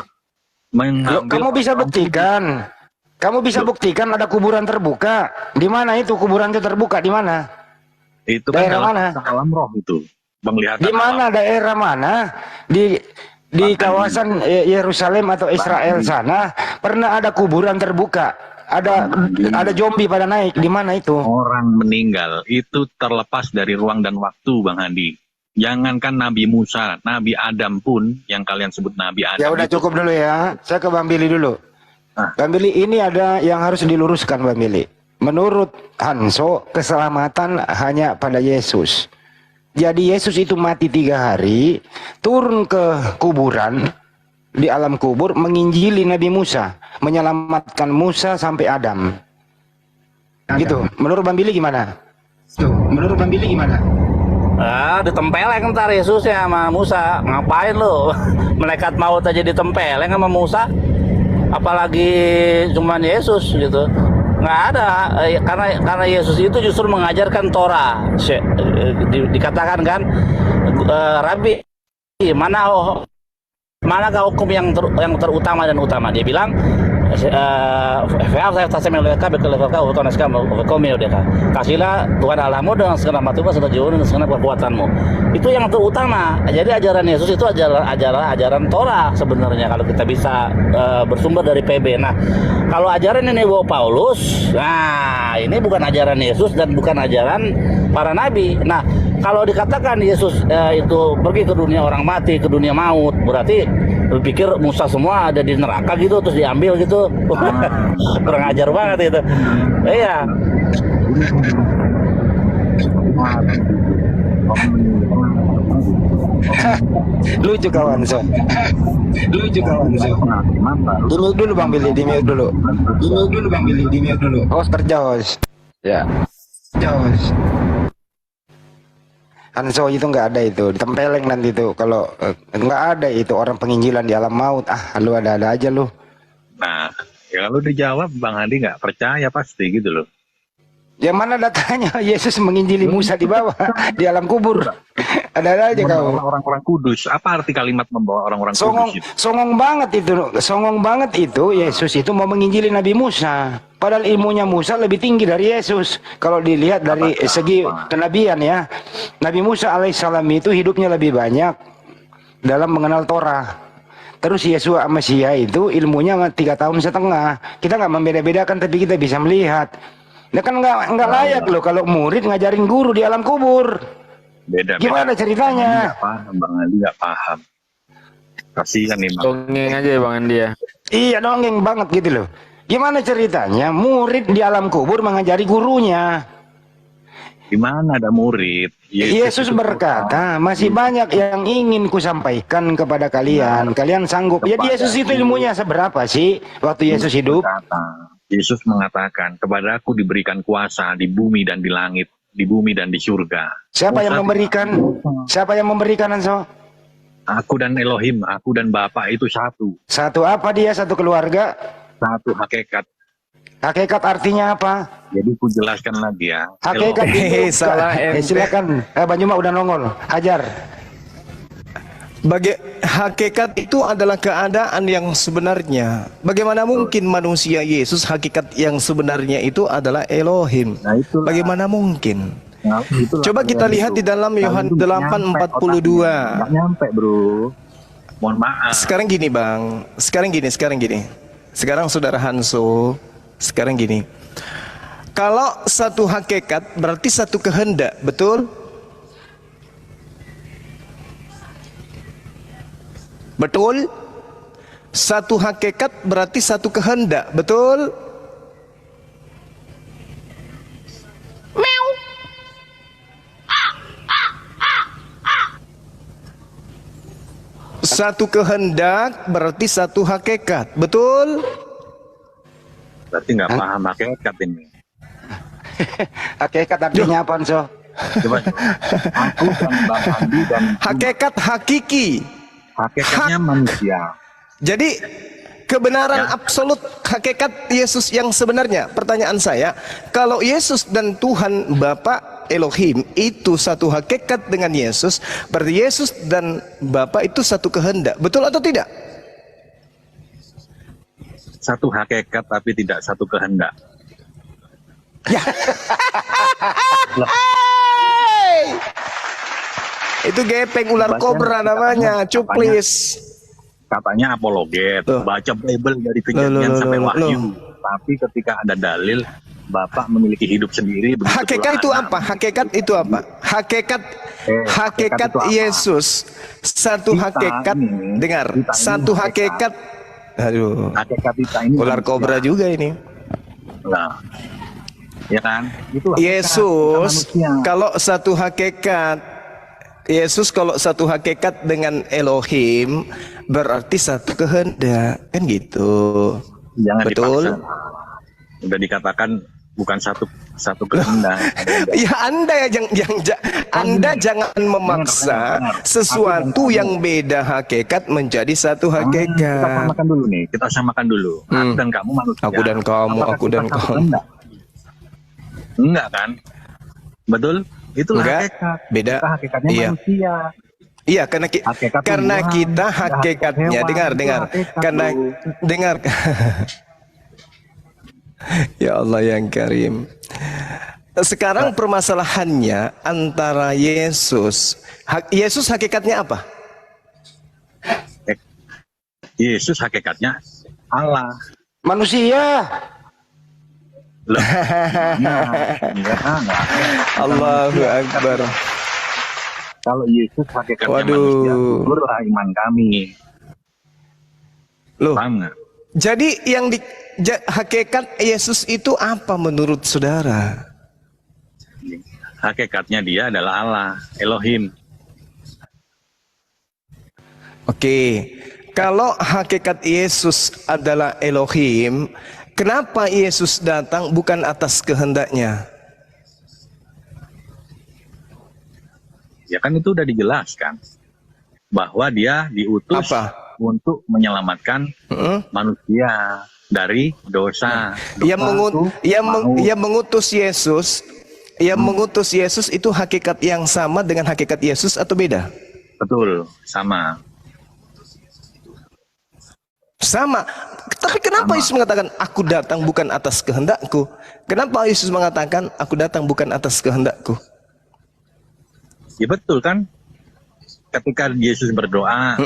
Kamu bisa buktikan. Kamu bisa buktikan ada kuburan terbuka. Di mana itu kuburan itu terbuka? Di mana? Itu kan daerah mana? Alam roh itu. Di mana daerah mana? Di kawasan Yerusalem atau Israel sana pernah ada kuburan terbuka. Ada zombie pada naik. Di mana itu? Orang meninggal itu terlepas dari ruang dan waktu Bang Andi. Jangankan Nabi Musa, Nabi Adam pun yang kalian sebut Nabi Adam. Ya udah cukup dulu ya. Saya ke Bang Billy dulu. Bang Billy, ini ada yang harus diluruskan Bang Billy. Menurut Hanso, keselamatan hanya pada Yesus. Jadi Yesus itu mati 3 hari, turun ke kuburan, di alam kubur, menginjili Nabi Musa, menyelamatkan Musa sampai Adam. Gitu. Menurut Bang Billy gimana? Menurut Bang Billy gimana? Ditempeleng ntar Yesusnya sama Musa. Ngapain lo? Malaikat maut aja ditempeleng sama Musa. Apalagi cuman Yesus gitu. Nggak ada, karena Yesus itu justru mengajarkan Torah. Dikatakan kan, Rabi, manakah hukum yang terutama dan utama? Dia bilang, kasihlah Tuhan Allahmu dengan segenap hatimu, segenap jiwamu, dan segenap kekuatanmu. Itu yang terutama. Jadi ajaran Yesus itu adalah ajaran Torah sebenarnya kalau kita bisa bersumber dari PB. Nah, kalau ajaran ini bawa Paulus, nah ini bukan ajaran Yesus dan bukan ajaran para nabi. Nah, kalau dikatakan Yesus itu pergi ke dunia orang mati, ke dunia maut, berarti berpikir Musa semua ada di neraka gitu terus diambil gitu. Kurang ajar banget itu. Iya. Lucu kawan so. Di-mute dulu Bang Billy, di-mute dulu. Host kerja host. Ya. Hanso itu nggak ada itu, ditempeleng nanti itu. Kalau nggak ada itu orang penginjilan di alam maut. Lu ada-ada aja lu. Nah, ya kalau dijawab Bang Andi nggak percaya pasti gitu loh. Yang mana datanya Yesus menginjili Musa di bawah di alam kubur. Ada aja kau. Orang-orang kudus. Apa arti kalimat membawa orang-orang kudus itu? Songong banget itu Yesus itu mau menginjili Nabi Musa. Padahal ilmunya Musa lebih tinggi dari Yesus. Kalau dilihat dari segi kenabian ya. Nabi Musa alaihissalam itu hidupnya lebih banyak dalam mengenal Torah. Terus Yesus Mesia itu ilmunya 3,5 tahun. Kita nggak membeda-bedakan tapi kita bisa melihat. Nah kan nggak layak loh kalau murid ngajarin guru di alam kubur. Beda. Gimana ceritanya? Nggak paham, Bang Andi nggak paham. Kasihan nih Bang. Dongeng aja Bang Andi ya. Iya dongeng banget gitu loh. Gimana ceritanya murid di alam kubur mengajari gurunya? Gimana ada murid? Yesus berkata, masih banyak yang ingin kusampaikan kepada kalian. Kalian sanggup. Jadi Yesus itu ilmunya seberapa sih waktu Yesus hidup? Yesus mengatakan, kepadaku diberikan kuasa di bumi dan di langit, di bumi dan di surga. Siapa yang memberikan? Siapa yang memberikan, Hanso? Aku dan Elohim, aku dan Bapa itu satu. Satu apa dia? Satu keluarga? Satu hakikat. Hakikat artinya apa? Jadi ku jelaskan lagi ya. Hakikat itu salah. Silakan. Banyuma udah nongol. Hajar. Hakikat itu adalah keadaan yang sebenarnya. Bagaimana mungkin manusia Yesus hakikat yang sebenarnya itu adalah Elohim? Bagaimana mungkin? Coba kita lihat di dalam Yohanes 8:42. Nggak nyampe bro. Mohon maaf. Sekarang gini Bang. Sekarang gini. Sekarang Saudara Hanso. Sekarang gini. Kalau satu hakikat berarti satu kehendak, betul? Betul? Satu hakikat berarti satu kehendak, betul? Satu kehendak berarti satu hakikat, betul? Berarti nggak paham hakikat ini. Hakikat artinya apa, So? Coba. Aku dan Bang Andi dan Hakikat hakiki. hakikatnya manusia. Jadi kebenaran absolut hakikat Yesus yang sebenarnya. Pertanyaan saya, kalau Yesus dan Tuhan Bapa Elohim itu satu hakikat dengan Yesus, berarti Yesus dan Bapa itu satu kehendak. Betul atau tidak? Satu hakikat tapi tidak satu kehendak. Itu gepeng ular kobra namanya, cuplis. Katanya apologet, baca Bible dari kejadian sampai Wahyu. Tapi ketika ada dalil Bapak memiliki hidup sendiri, hakikat itu apa? Hakikat itu apa? Hakikat Yesus satu hakikat. Dengar, satu hakikat. Aduh, hakikat kita ini ular kobra juga ini. Nah, ya kan? Itu Yesus kalau satu hakikat, Yesus kalau satu hakikat dengan Elohim berarti satu kehendak, kan gitu. Jangan betul. Dipaksa. Udah dikatakan bukan satu kehendak. Ya Anda Anda jangan memaksa sesuatu yang beda hakikat menjadi satu hakikat. Kita samakan dulu nih, kita samakan dulu. Aku dan kamu manusia. Aku dan kamu, aku dan kamu. Enggak kan? Betul? Itulah hakikat. Beda. Kita hakikatnya manusia. Iya, karena kita hakikatnya, dengar. Ya Allah yang karim. Sekarang permasalahannya antara Yesus hakikatnya apa? Yesus hakikatnya Allah. Manusia. Allahu Akbar. Kalau Yesus hakikatnya manusia, gugurlah iman kami. Loh. Paham nggak? Jadi yang hakikat Yesus itu apa menurut saudara? Hakikatnya dia adalah Allah, Elohim. Oke, kalau hakikat Yesus adalah Elohim, kenapa Yesus datang bukan atas kehendaknya? Ya kan itu udah dijelaskan bahwa dia diutus untuk menyelamatkan manusia dari dosa. Yang mengutus Yesus itu hakikat yang sama dengan hakikat Yesus atau beda? Betul, sama. Sama. Tapi kenapa Yesus mengatakan aku datang bukan atas kehendakku? Kenapa Yesus mengatakan aku datang bukan atas kehendakku? Ya betul kan? Ketika Yesus berdoa,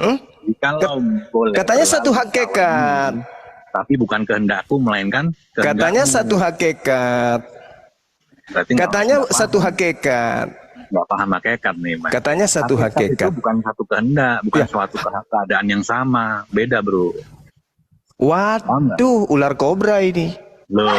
kalau boleh katanya satu hakikat. Tapi bukan kehendakku melainkan kehendakmu. Katanya satu hakikat. Katanya satu hakikat. Nggak paham hakikat nih, Mas. Katanya satu hakikat. Itu bukan satu kehendak, bukan suatu keadaan yang sama. Beda, bro. Waduh, ular kobra ini. Loh.